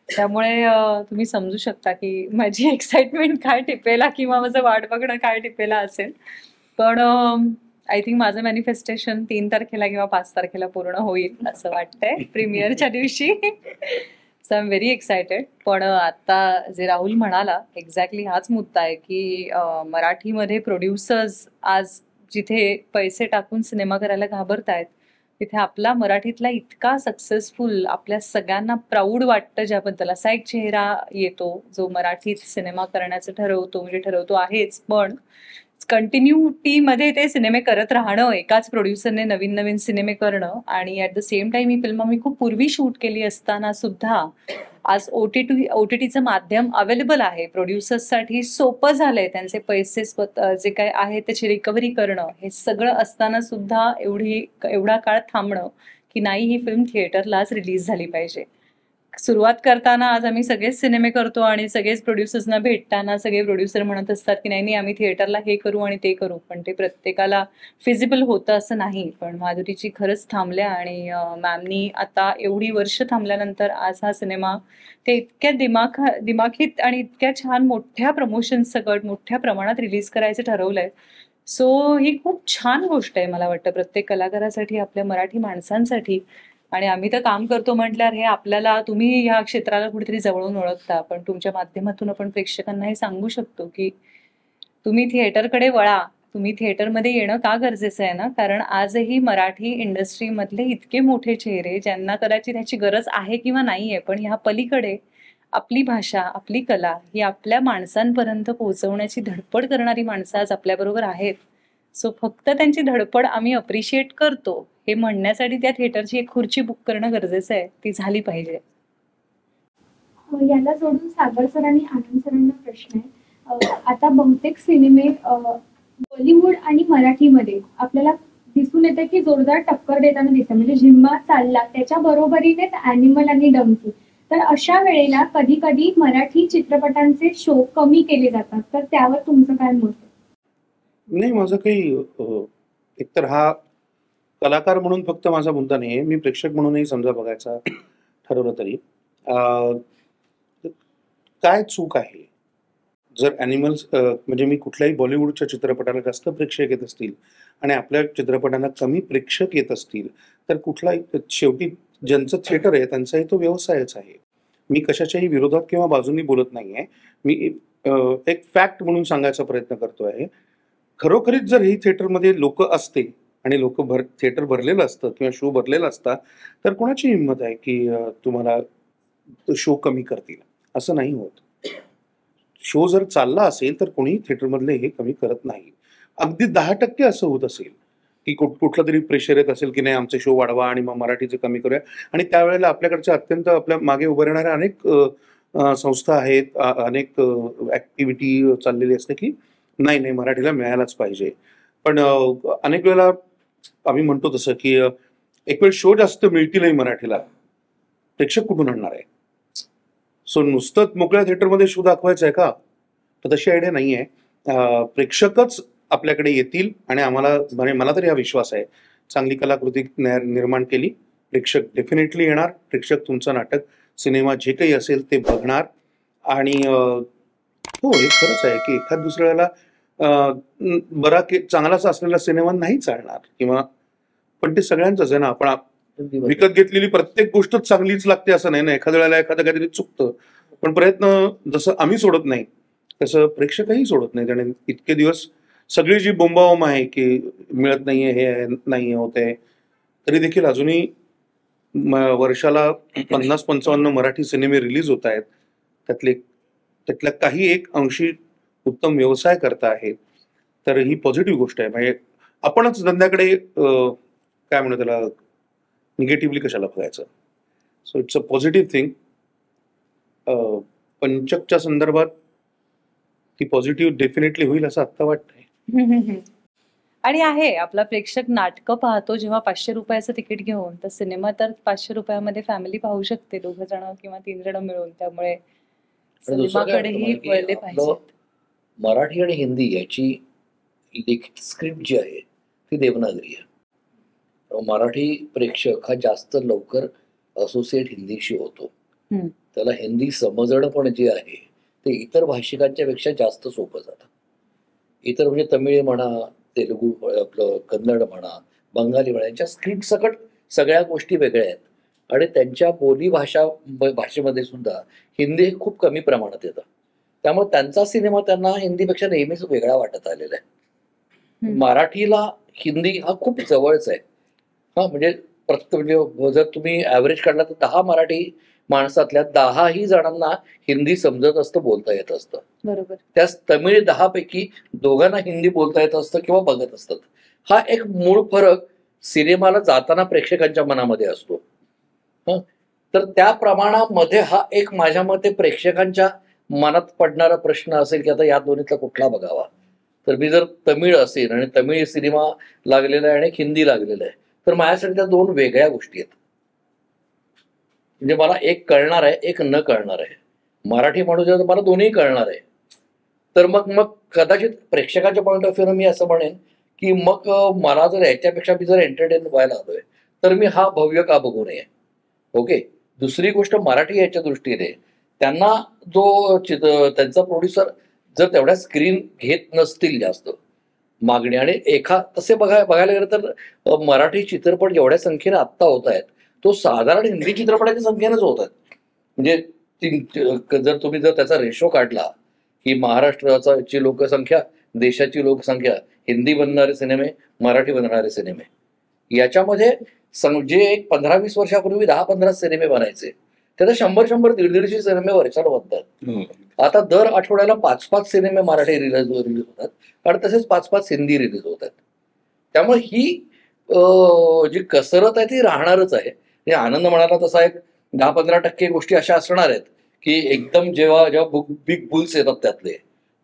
त्यामुळे तुम्ही समजू शकता की माझी एक्साइटमेंट काय टिपेला किंवा माझं वाट बघणं काय टिपेला असेल. पण आय थिंक माझं मॅनिफेस्टेशन 3 तारखेला किंवा 5 तारखेला पूर्ण होईल असं वाटतंय, प्रीमियरच्या दिवशी. So I am very excited. पण आता जे राहुल म्हणाला एक्झॅक्टली हाच मुद्दा आहे की मराठीमध्ये प्रोड्युसर्स आज जिथे पैसे टाकून सिनेमा करायला घाबरतायत, तिथे आपला मराठीतला इतका सक्सेसफुल, आपल्या सगळ्यांना प्राऊड वाटतं ज्याबद्दल, असा एक चेहरा येतो जो मराठीत सिनेमा करण्याचं ठरवतो आहेच, पण कंटिन्युटीमध्ये ते सिनेमे करत राहणं, एकाच प्रोड्युसरने नवीन नवीन सिनेमे करणं आणि at the same time he film आम्ही खूप पूर्वी शूट केली असताना सुद्धा आज OTTचं माध्यम अवेलेबल आहे. प्रोड्युसर्ससाठी सोपं झालंय, त्यांचे पैसे जे काय आहे त्याची रिकव्हरी करणं, हे सगळं असताना सुद्धा एवढा काळ थांबणं की नाही, ही फिल्म थिएटरलाच रिलीज झाली पाहिजे. सुरुवात करताना आज आम्ही सगळेच सिनेमे करतो आणि सगळेच प्रोड्युसर्सना भेटताना सगळे प्रोड्युसर म्हणत असतात की नाही आम्ही थिएटरला हे करू आणि ते करू, पण ते प्रत्येकाला फिजिबल होतं असं नाही. पण माधुरीची खरंच थांबल्या आणि मॅमनी आता एवढी वर्ष थांबल्यानंतर आज हा सिनेमा ते इतक्या दिमाखीत आणि इतक्या छान मोठ्या प्रमोशन सकट मोठ्या प्रमाणात रिलीज करायचं ठरवलंय. सो ही खूप छान गोष्ट आहे मला वाटतं, प्रत्येक कलाकारासाठी, आपल्या मराठी माणसांसाठी. आणि आम्ही तर काम करतो म्हटल्यावर हे आपल्याला, तुम्ही ह्या क्षेत्राला कुठेतरी जवळून ओळखता, पण तुमच्या माध्यमातून आपण प्रेक्षकांना हे सांगू शकतो की तुम्ही थिएटरकडे वळा. तुम्ही थिएटरमध्ये येणं का गरजेचं आहे ना, कारण आजही मराठी इंडस्ट्रीमधले इतके मोठे चेहरे ज्यांना कदाचित ह्याची गरज आहे किंवा नाहीये, पण ह्या पलीकडे आपली भाषा, आपली कला ही आपल्या माणसांपर्यंत पोहोचवण्याची धडपड करणारी माणसं आज आपल्याबरोबर आहेत. सो फक्त त्यांची धडपड आम्ही अप्रिशिएट करतो हे म्हणण्यासाठी त्या थिएटरची एक खुर्ची बुक करणं गरजेचं आहे, ती झाली पाहिजे. याला जोडून सागर सर आणि आनंद सरांना प्रश्न आहे. आता बहुतेक सिनेमे बॉलिवूड आणि मराठीमध्ये आपल्याला दिसून येतं की जोरदार टक्कर देताना दिसतं. म्हणजे झिम्मा चालला त्याच्या बरोबरीनेच ॲनिमल आणि डंकी. तर अशा वेळेला कधी कधी मराठी चित्रपटांचे शो कमी केले जातात, तर त्यावर तुमचं काय मत आहे? नाही, माझं काही एकतर हा कलाकार म्हणून फक्त माझा मुद्दा नाही आहे, मी प्रेक्षक म्हणूनही समजा बघायचा ठरवलं तरी काय चूक आहे. जर ॲनिमल्स म्हणजे मी कुठल्याही बॉलिवूडच्या चित्रपटाला जास्त प्रेक्षक येत असतील आणि आपल्या चित्रपटांना कमी प्रेक्षक येत असतील, तर कुठलाही, शेवटी ज्यांचं थिएटर आहे त्यांचाही तो व्यवसायच आहे. मी कशाच्याही विरोधात किंवा बाजूनी बोलत नाही आहे, मी एक फॅक्ट म्हणून सांगायचा प्रयत्न करतो आहे. खरोखरीच जर ही थिएटरमध्ये लोक असते आणि थिएटर भरलेलं असतं किंवा शो भरलेला असता, तर कोणाची हिंमत आहे की तुम्हाला शो कमी करतील? असं नाही होत. शो जर चालला असेल तर कोणीही थिएटरमधले हे कमी करत नाही. अगदी 10% असं होत असेल की कुठलं तरी प्रेशर येत असेल की नाही आमचे शो वाढवा आणि मग मराठीचे कमी करूया, आणि त्यावेळेला आपल्याकडच्या अत्यंत आपल्या मागे उभं राहणाऱ्या अनेक संस्था आहेत, अनेक ऍक्टिव्हिटी चाललेली असते की नाही मराठीला मिळायलाच पाहिजे. पण अनेक वेळेला आम्ही म्हणतो तसं की एक वेळ शो जास्त मिळतीलही मराठीला, प्रेक्षक कुठून आणणार आहे? सो नुसतं मोकळ्या थिएटरमध्ये शो दाखवायचा आहे का? तर तशी आयडिया नाही आहे. प्रेक्षकच आपल्याकडे येतील आणि मला तरी हा विश्वास आहे, चांगली कलाकृती निर्माण केली, प्रेक्षक डेफिनेटली येणार. प्रेक्षक तुमचं नाटक, सिनेमा जे काही असेल ते बघणार. आणि हो, हे खरंच आहे की एखाद दुसऱ्या वेळेला बरा चांगलाच असलेला सिनेमा नाही चालणार, किंवा पण ते सगळ्यांचंच आहे ना. आपण विकत घेतलेली प्रत्येक गोष्टच चांगलीच लागते असं नाही ना. एखाद्या वेळेला एखादं काहीतरी चुकतं, पण प्रयत्न जसं आम्ही सोडत नाही तसं प्रेक्षकही सोडत नाही. आणि इतके दिवस सगळी जी बोंबाबोंब आहे की मिळत नाहीये, हे नाही होत आहे, तरी देखील अजूनही वर्षाला 50-55 मराठी सिनेमे रिलीज होत आहेत. त्यातल्या काही एक अंशी उत्तम व्यवसाय करता आहेत. तर ही पॉझिटिव्ह गोष्ट आहे. म्हणजे आपणच धंद्याकडे काय म्हणू त्याला, निगेटिव्हली कशाला बघायचं. So it's a positive thing. पंचकच्या संदर्भात ती पॉझिटिव्ह डेफिनेटली होईल असं आत्ता वाटतंय. आणि आहे आपला प्रेक्षक नाटकं पाहतो जेव्हा 500 रुपयाचं तिकीट घेऊन, तर सिनेमा तर 500 रुपयामध्ये फॅमिली पाहू शकते, 2 जण किंवा 3 जण मिळून. त्यामुळे सिनेमाकडेही वळले पाहिजे. मराठी आणि हिंदी याची लिखित स्क्रिप्ट जी आहे ती देवनागरी आहे. मराठी प्रेक्षक हा जास्त लवकर असोसिएट हिंदीशी होतो. त्याला हिंदी समजणं पण जे आहे ते इतर भाषिकांच्या पेक्षा जास्त सोपं जातं. इतर म्हणजे तमिळ म्हणा, तेलुगू, आपलं कन्नड म्हणा, बंगाली म्हणा, यांच्या स्क्रिप्ट सकट सगळ्या गोष्टी वेगळ्या आहेत. आणि त्यांच्या भाषेमध्ये सुद्धा हिंदी हे खूप कमी प्रमाणात येतं. त्यामुळे त्यांचा सिनेमा त्यांना हिंदीपेक्षा नेहमीच वेगळा वाटत आलेला आहे. मराठीला हिंदी हा खूप जवळच आहे. हा म्हणजे जर तुम्ही ॲव्हरेज काढला तर 10 मराठी माणसातल्या 10ही जणांना हिंदी समजत असतं, बोलता येत असतं. बरोबर. त्यास तमिळ 10 पैकी 2घांना हिंदी बोलता येत असतं किंवा बघत असतात. हा एक मूळ फरक सिनेमाला जाताना प्रेक्षकांच्या मनामध्ये असतो. हं? तर त्या प्रमाणामध्ये हा एक माझ्या मते प्रेक्षकांच्या मनात पडणारा प्रश्न असेल की आता या दोन्हीतला कुठला बघावा. तर मी जर तमिळ असेल आणि तमिळ सिनेमा लागलेला आहे आणि हिंदी लागलेला आहे, तर माझ्यासाठी त्या 2 वेगळ्या गोष्टी आहेत. म्हणजे मला एक कळणार आहे, एक न कळणार आहे. मराठी माणूस आहे तर मला दोन्ही कळणार आहे. तर मग मग कदाचित प्रेक्षकाच्या पॉईंट ऑफ व्ह्यूनं मी असं म्हणेन की मग मला जर याच्यापेक्षा मी जर एंटरटेन व्हायला आलोय तर मी हा भव्य का बघू नये. ओके. दुसरी गोष्ट मराठी याच्या दृष्टीने त्यांना जो त्यांचा प्रोड्युसर जर तेवढ्या स्क्रीन घेत नसतील जास्त मागणी, आणि तसे बघायला गेलं तर मराठी चित्रपट जेवढ्या संख्येने आत्ता होत आहेत तो साधारण हिंदी चित्रपटाच्या संख्येनेच होत आहेत. म्हणजे जर त्याचा रेशो काढला की महाराष्ट्राची लोकसंख्या, देशाची लोकसंख्या, हिंदी बनणारे सिनेमे, मराठी बनणारे सिनेमे, याच्यामध्ये जे एक 15-20 वर्षापूर्वी 10-15 सिनेमे बनायचे त्याला 100-100, 150-150 सिनेमे वर्षाला बनतात. आता दर आठवड्याला 5-5 सिनेमे मराठी रिलीज होतात आणि तसेच 5-5 हिंदी रिलीज होतात. त्यामुळे ही जी कसरत आहे ती राहणारच आहे. आनंद म्हणाला तसा एक 10-15% गोष्टी अशा असणार आहेत की एकदम जेव्हा बिग बुल्स येतात त्यातले,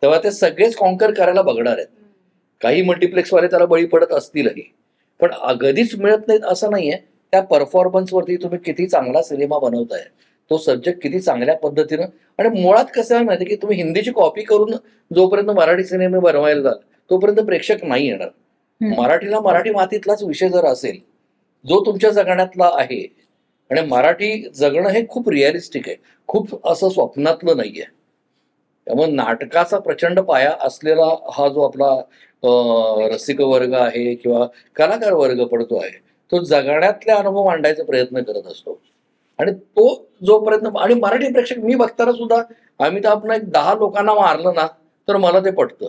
तेव्हा ते सगळेच कॉन्कर करायला बघणार आहेत. काही मल्टिप्लेक्सवाले त्याला बळी पडत असतीलही, पण अगदीच मिळत नाहीत असं नाहीये. त्या परफॉर्मन्सवरती तुम्ही किती चांगला सिनेमा बनवताय, तो सब्जेक्ट किती चांगल्या पद्धतीनं, आणि मुळात कसं आहे माहिती की तुम्ही हिंदीची कॉपी करून जोपर्यंत मराठी सिनेमे बनवायला जाल तोपर्यंत प्रेक्षक नाही येणार. मराठीला मराठी मातीतलाच विषय जर असेल जो तुमच्या जगण्यातला आहे, आणि मराठी जगणं हे खूप रिअलिस्टिक आहे, खूप असं स्वप्नातलं नाहीये. त्यामुळे नाटकाचा प्रचंड पाया असलेला हा जो आपला रसिक वर्ग आहे किंवा कलाकार वर्ग पडतो आहे, तो जगण्यातले अनुभव मांडायचा प्रयत्न करत असतो. आणि तो जोपर्यंत, आणि मराठी प्रेक्षक मी बघताना सुद्धा अमिताभनं एक 10 लोकांना मारलं ना तर मला ते पटतं,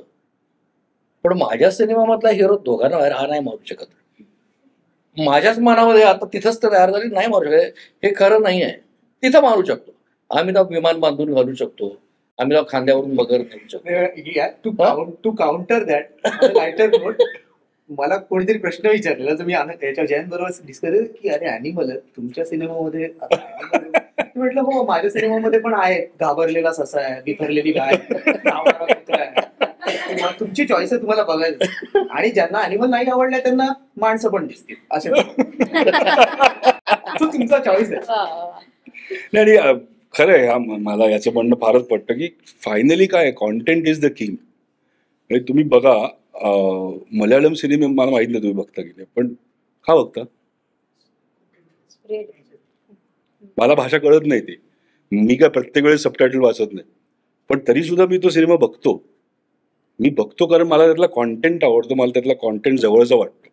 पण माझ्या सिनेमामधला हिरो दोघांना हा नाही मारू शकत. माझ्याच मनामध्ये आता तिथंच तर तयार झाली, नाही मारू शकत, हे खरं नाही आहे. तिथं मारू शकतो. अमिताभ विमान बांधून घालू शकतो, अमिताभ खांद्यावरून मगर नेऊ शकतो. To counter that lighter note, मला कोणीतरी प्रश्न विचारलेला जो मी याच्या जयंत बरोबर डिस्कस की अरे ॲनिमल तुमच्या सिनेमामध्ये म्हटलं हो माझ्या सिनेमामध्ये पण आहे, घाबरलेला ससा आहे, बिथरलेली गाय, तुमची चॉईस आहे, तुम्हाला बघायचं. आणि ज्यांना ॲनिमल नाही आवडलं त्यांना माणसं पण दिसतील असे तुमचा चॉईस आहे. आणि खरं आहे, मला याचं म्हणणं फारच पटतं की फायनली काय कॉन्टेंट इज द किंग. आणि तुम्ही बघा मल्याळम सिनेमे, मला माहित नाही तुम्ही बघता की नाही, पण का बघता? मला भाषा कळत नाही ती, मी काय प्रत्येक वेळेस सबटायटल वाचत नाही, पण तरी सुद्धा मी तो सिनेमा बघतो. मी बघतो कारण मला त्यातला कॉन्टेंट आवडतो, मला त्यातला कॉन्टेंट जवळचा वाटतो.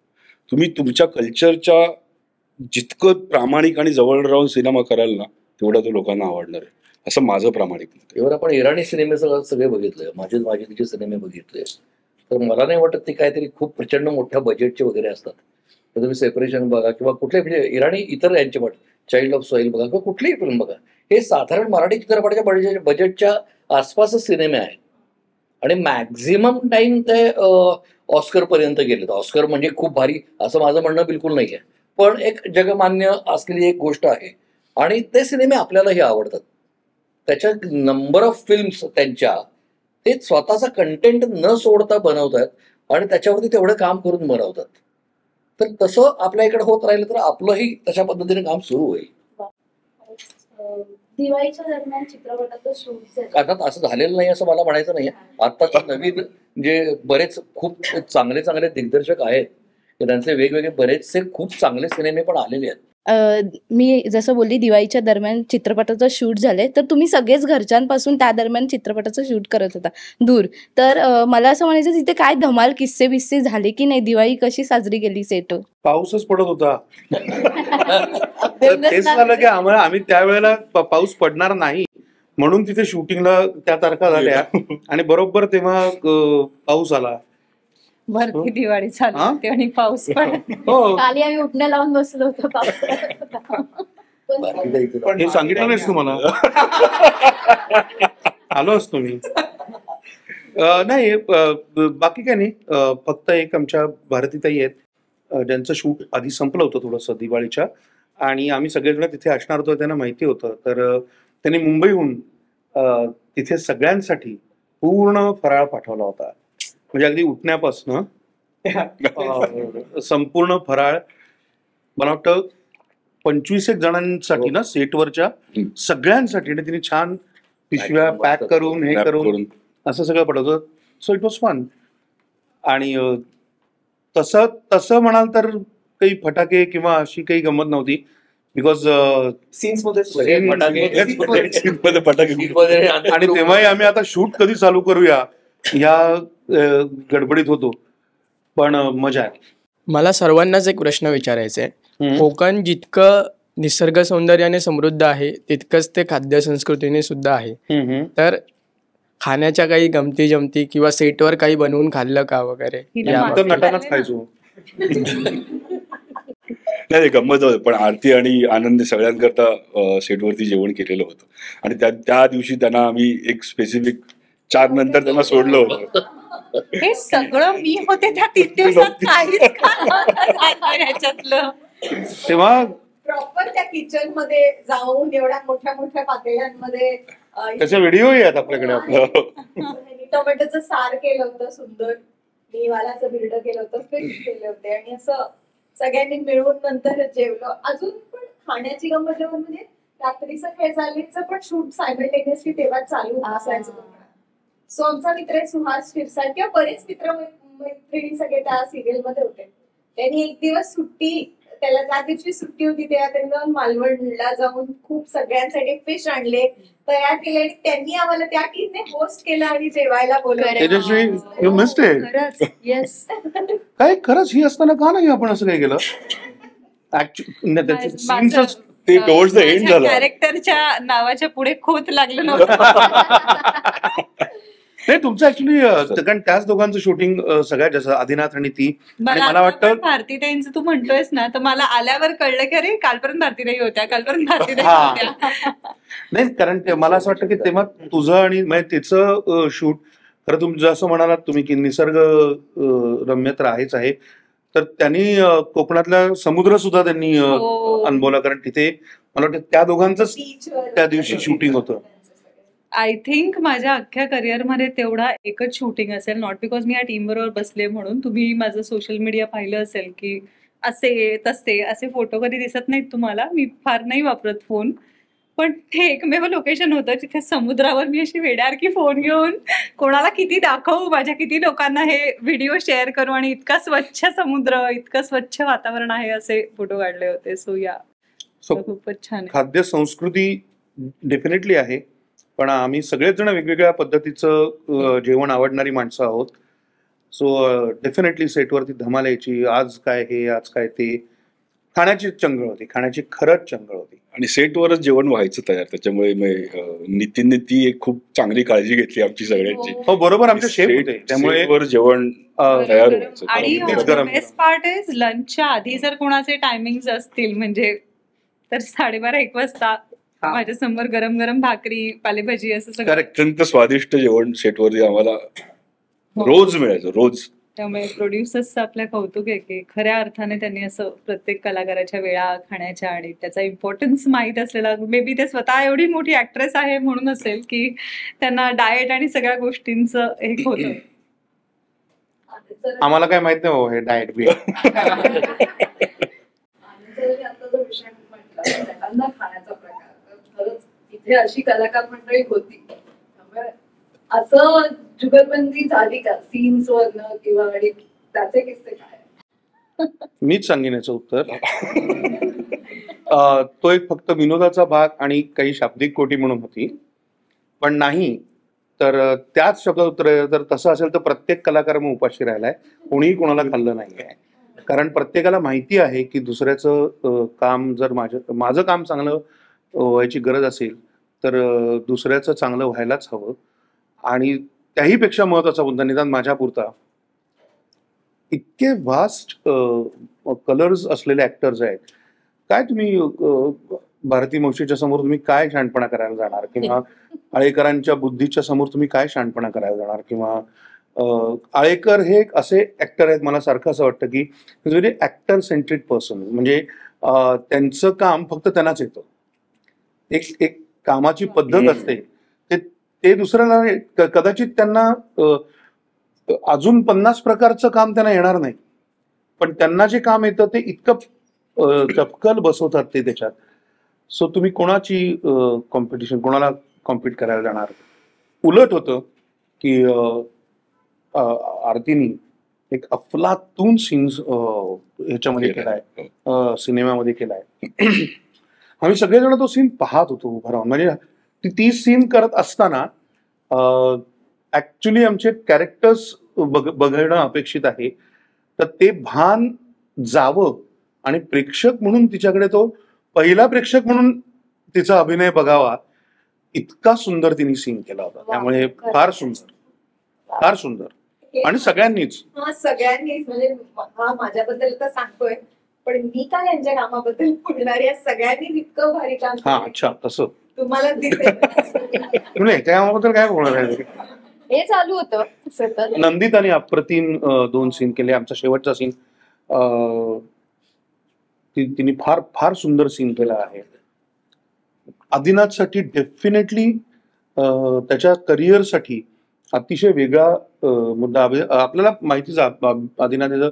तुम्ही तुमच्या कल्चरच्या जितकं प्रामाणिक आणि जवळ राहून सिनेमा कराल ना तेवढा तो लोकांना आवडणार आहे, असं माझं प्रामाणिक मत. एवढं आपण इराणी सिनेमे सगळे बघितले, माजिदचे सिनेमे बघितले, तर मला नाही वाटत ते काहीतरी खूप प्रचंड मोठ्या बजेटचे वगैरे असतात. तर तुम्ही सेपरेशन बघा किंवा कुठले म्हणजे इराणी इतर यांचे पण चाइल्ड ऑफ सॉईल बघा किंवा कुठलीही फिल्म बघा, हे साधारण मराठी चित्रपटाच्या बजेटच्या आसपासच सिनेमे आहेत. आणि मॅक्झिमम टाइम ते ऑस्कर पर्यंत गेले. ऑस्कर म्हणजे खूप भारी असं माझं म्हणणं बिलकुल नाही आहे, पण एक जगमान्य असलेली एक गोष्ट आहे. आणि ते सिनेमे आपल्यालाही आवडतात. त्याच्या नंबर ऑफ फिल्म्स त्यांच्या ते स्वतःचा कंटेंट न सोडता बनवतात आणि त्याच्यावरती तेवढं काम करून बनवतात. तर तसं आपल्या इकडे होत राहिलं तर आपलंही तशा पद्धतीने काम सुरू होईल. दिवाळीच्या दरम्यान चित्रपटाचं शूट आता असं झालेलं नाही असं मला म्हणायचं नाही. आत्ताचे नवीन जे बरेच खूप चांगले चांगले दिग्दर्शक आहेत, त्यांचे वेगवेगळे बरेचसे खूप चांगले सिनेमे पण आलेले आहेत. मी जसं बोलली दिवाळीच्या दरम्यान चित्रपटाचं शूट झालंय, तर तुम्ही सगळेच घरच्यांपासून त्या दरम्यान चित्रपटाचं शूट करत होता दूर. तर मला असं म्हणायचं तिथे काय धमाल किस्से बिस्से झाले की नाही? दिवाळी कशी साजरी केली सेटवर? पाऊसच पडत होता. तेच झालं की आम्ही त्यावेळेला पाऊस पडणार नाही म्हणून तिथे शूटिंगला त्या तारखा झाल्या आणि बरोबर तेव्हा पाऊस आला. भरती दिवाळी चालू आणि पाऊस पडला. खाली आम्ही उठणं लावून बसलो होतो पावसाळ्यात. भारतीताई इथे पण हे सांगितलं नाहीस तुम्हाला. आलो असतो मी. नाही बाकी काय नाही. फक्त एक आमच्या भारतीताई आहेत ज्यांचं शूट आधी संपलं होतं थोडंसं दिवाळीच्या, आणि आम्ही सगळेजण तिथे असणार होतो त्यांना माहिती होतं. तर त्यांनी मुंबईहून तिथे सगळ्यांसाठी पूर्ण फराळ पाठवला होता. म्हणजे अगदी उठण्यापासून संपूर्ण फराळ. मला वाटतं 25 जणांसाठी ना सेटवरच्या सगळ्यांसाठी. आणि तिने छान पिशव्या पॅक करून हे करून असं सगळं पाठवतं. So it was fun. आणि तसं म्हणाल तर काही फटाके किंवा अशी काही गंमत नव्हती. बिकॉज सीन्स मध्ये आणि तेव्हाही आम्ही आता शूट कधी चालू करूया या गडबडीत होतो. पण मजा आहे. मला सर्वांनाच एक प्रश्न विचारायचा आहे. कोकण जितकं निसर्ग सौंदर्याने समृद्ध आहे तितकंच ते खाद्य संस्कृतीने सुद्धा आहे. तर खाण्याच्या काही गमती जमती किंवा सेटवर काही बनवून खाल्लं का वगैरे? नटानाच खायचो. नाही गंमत होतं. पण आरती आणि आनंद सगळ्यांकरता सेटवरती जेवण केलेलं होतं. आणि त्या दिवशी त्यांना आम्ही एक स्पेसिफिक 4 नंतर त्यांना सोडलं होतं. हे सगळं मी होते त्या 3 दिवसात काहीच ह्याच्यातलं. तेव्हा प्रॉपर त्या किचन मध्ये जाऊन एवढ्या मोठ्या मोठ्या पातेल्यांमध्ये त्याचे व्हिडिओही आहेत आपल्याकडे. टोमॅटोचं सार केलं होतं सुंदर. मी वालाचं बिरडं केलं होतं, फिश केले होते, आणि असं सगळ्यांनी मिळून नंतर जेवलो. अजून पण खाण्याची गंमत जेवण म्हणजे रात्रीचं खेळालीचं पण शूट सायमल्टेनियसली तेव्हा चालू असायचं. सो आमचा मित्र आहे सुहास शिरसाट किंवा बरेच मित्र मैत्रिणी सगळे त्या सिरियल मध्ये होते. त्यांनी एक दिवस सुट्टी, त्याला त्या दिवशी सुट्टी होती तेव्हा त्यांनी जाऊन मालवणला जाऊन खूप सगळ्यांसाठी फिश आणले, तयार केले, आणि त्यांनी आम्हाला त्या टीमने होस्ट केलं आणि जेवायला बोलवलं. काय खरंच ही असताना का नाही आपण असं काय केलं? ते टुवर्ड्स द एंड झालं. कॅरेक्टरच्या नावाच्या पुढे खोत लागलं नव्हतं. नाही तुमचं ऍक्च्युली कारण त्याच दोघांचं शूटिंग सगळ्यात जास्त आदिनाथ आणि ती. मला वाटतं भारतीताईंचं तू म्हणतोयस ना, तर मला आल्यावर कळलं की अरे कालपर्यंत भारतीताई होत्या, कालपर्यंत भारतीताई होत्या. नाही कारण मला असं वाटतं की तेव्हा तुझं आणि म्हणजे तिचं शूट खरं तुम्ही जसं म्हणालात तुम्ही की निसर्ग रम्य तर आहेच आहे. तर त्यांनी कोकणातला समुद्र सुद्धा त्यांनी अनुभवला. कारण तिथे मला वाटतं त्या दोघांचंच त्या दिवशी शूटिंग होतं. आय थिंक माझ्या अख्ख्या करिअरमध्ये तेवढा एकच शूटिंग असेल. नॉट बिकॉज मी या टीम बरोबर बसले म्हणून. तुम्ही माझं सोशल मीडिया पाहिलं असेल की असे तसे असे फोटो कधी दिसत नाहीत तुम्हाला. मी फार नाही वापरत फोन. पण ते एकमेव लोकेशन होतं जिथे समुद्रावर मी अशी वेड्यासारखी फोन घेऊन कोणाला किती दाखवू, माझ्या किती लोकांना हे व्हिडिओ शेअर करू, आणि इतका स्वच्छ समुद्र, इतकं स्वच्छ वातावरण आहे असे फोटो काढले होते. सो या खूपच छान. खाद्य संस्कृती डेफिनेटली आहे, पण आम्ही सगळेच जण वेगवेगळ्या पद्धतीचं जेवण आवडणारी माणसं आहोत. सो डेफिनेटली सेटवरती धमाल यायची. आज काय हे, आज काय ते. खाण्याची चंगळ होती, खाण्याची खरंच चंगळ होती. आणि सेटवरच जेवण व्हायचं तयार. त्याच्यामुळे नितीनने ती एक खूप चांगली काळजी घेतली आमची सगळ्यांची. हो बरोबर, आमचे शेफ होते त्यामुळे जेवण तयार व्हायचं. आणि बेस्ट पार्ट इज लंचच्या आधी जर कोणाचे टायमिंग असतील म्हणजे तर 12:30-1 वाजता माझ्या समोर गरम गरम भाकरी, पालेभाजी असं सगळं अत्यंत स्वादिष्ट जेवण सेटवरती आम्हाला रोज मिळायचं, रोज. त्यामुळे प्रोड्युसर्सचं आपल्या कौतुक आहे की खऱ्या अर्थाने त्यांनी असं प्रत्येक कलाकाराच्या वेळा खाण्याच्या आणि त्याचा इम्पॉर्टन्स माहीत असलेला. मे बी ते स्वतः एवढी मोठी ऍक्ट्रेस आहे म्हणून असेल की त्यांना डाएट आणि सगळ्या गोष्टींचं एक होतं. आम्हाला काय माहित नाही हे डाएट बी. खाण्याचा प्रकार खरंच इथे अशी कलाकार मंडळी होती त्यामुळे असं जुगलबंदी झाली का सीन्स वरनं किंवा त्याचे किस्से काय? मीच सांगेन याचं उत्तर. तो एक फक्त विनोदाचा भाग आणि काही शाब्दिक कोटी म्हणून होती. पण नाही तर त्याच शब्दात उत्तर जर तसं असेल तर प्रत्येक कलाकार मग उपाशी राहिलाय. कोणीही कोणाला खाल्लं नाही आहे. कारण प्रत्येकाला माहिती आहे की दुसऱ्याचं काम जर माझं काम चांगलं व्हायची गरज असेल तर दुसऱ्याचं चांगलं व्हायलाच हवं. आणि त्याहीपेक्षा महत्वाचा मुद्दा निदान माझ्यापुरता, इतके व्हास्ट कलर्स असलेले ऍक्टर्स आहेत. काय तुम्ही भारती मावशीच्या समोर तुम्ही काय शहाणपणा करायला जाणार, किंवा आळेकरांच्या बुद्धीच्या समोर तुम्ही काय शहाणपणा करायला जाणार, किंवा आळेकर हे एक असे ऍक्टर आहेत, मला सारखं असं वाटतं की व्हेरी ऍक्टर सेंट्रिक पर्सन. म्हणजे त्यांचं काम फक्त त्यांनाच येतं. एक कामाची पद्धत असते, ते दुसऱ्याला कदाचित त्यांना अजून 50 प्रकारचं काम त्यांना येणार नाही, पण त्यांना जे काम येतं ते इतकं चपकल बसवतात ते त्याच्यात. सो तुम्ही कोणाची कॉम्पिटिशन, कोणाला कॉम्पिट करायला जाणार. उलट होतं की आरतीनी एक अफलातून सीन्स ह्याच्यामध्ये केलाय, सिनेमामध्ये केलाय. आम्ही सगळेजण तो सीन पाहत होतो उभा राहून. म्हणजे ती सीन करत असताना ऍक्च्युली आमचे कॅरेक्टर्स बघणं अपेक्षित आहे, तर ते भान जावं आणि प्रेक्षक म्हणून तिच्याकडे, तो पहिला प्रेक्षक म्हणून तिचा अभिनय बघावा, इतका सुंदर तिने सीन केला होता. त्यामुळे फार सुंदर, फार सुंदर. आणि सगळ्यांनीच सगळ्यांनीच म्हणजे हा माझ्याबद्दल तर सांगतोय, पण मी काय यांच्या कामाबद्दल बोलणार, या सगळ्यांनी इतकं भारी काम हा केलंय. अच्छा तसं तुम्हाला दिसेल. नाही, त्या कामाबद्दल काय बोलणार आहे. हे चालू होतं सतत. नंदिताने अप्रतिम 2 सीन केले. आमचा शेवटचा सीन तिने फार फार सुंदर सीन केला आहे. आदिनाथसाठी डेफिनेटली त्याच्या करिअरसाठी अतिशय वेगळा मुद्दा. आपल्याला माहितीच Adinath is a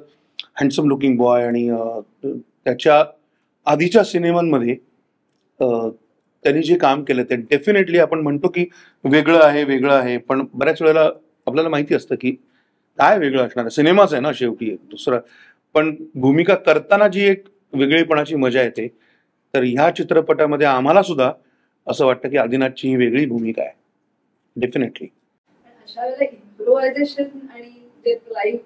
handsome looking boy, आणि त्याच्या आधीच्या सिनेमांमध्ये त्यांनी जे काम केलं ते डेफिनेटली आपण म्हणतो की वेगळं आहे, पण बऱ्याच वेळेला आपल्याला माहिती असतं की काय वेगळं असणार आहे. सिनेमाच आहे ना शेवटी दुसरं. पण भूमिका करताना जी एक वेगळीपणाची मजा येते, तर ह्या चित्रपटामध्ये आम्हाला सुद्धा असं वाटतं की आदिनाथची ही वेगळी भूमिका आहे डेफिनेटली. अशा वेळेला इम्प्रोव्हायझेशन आणि जे लाईव्ह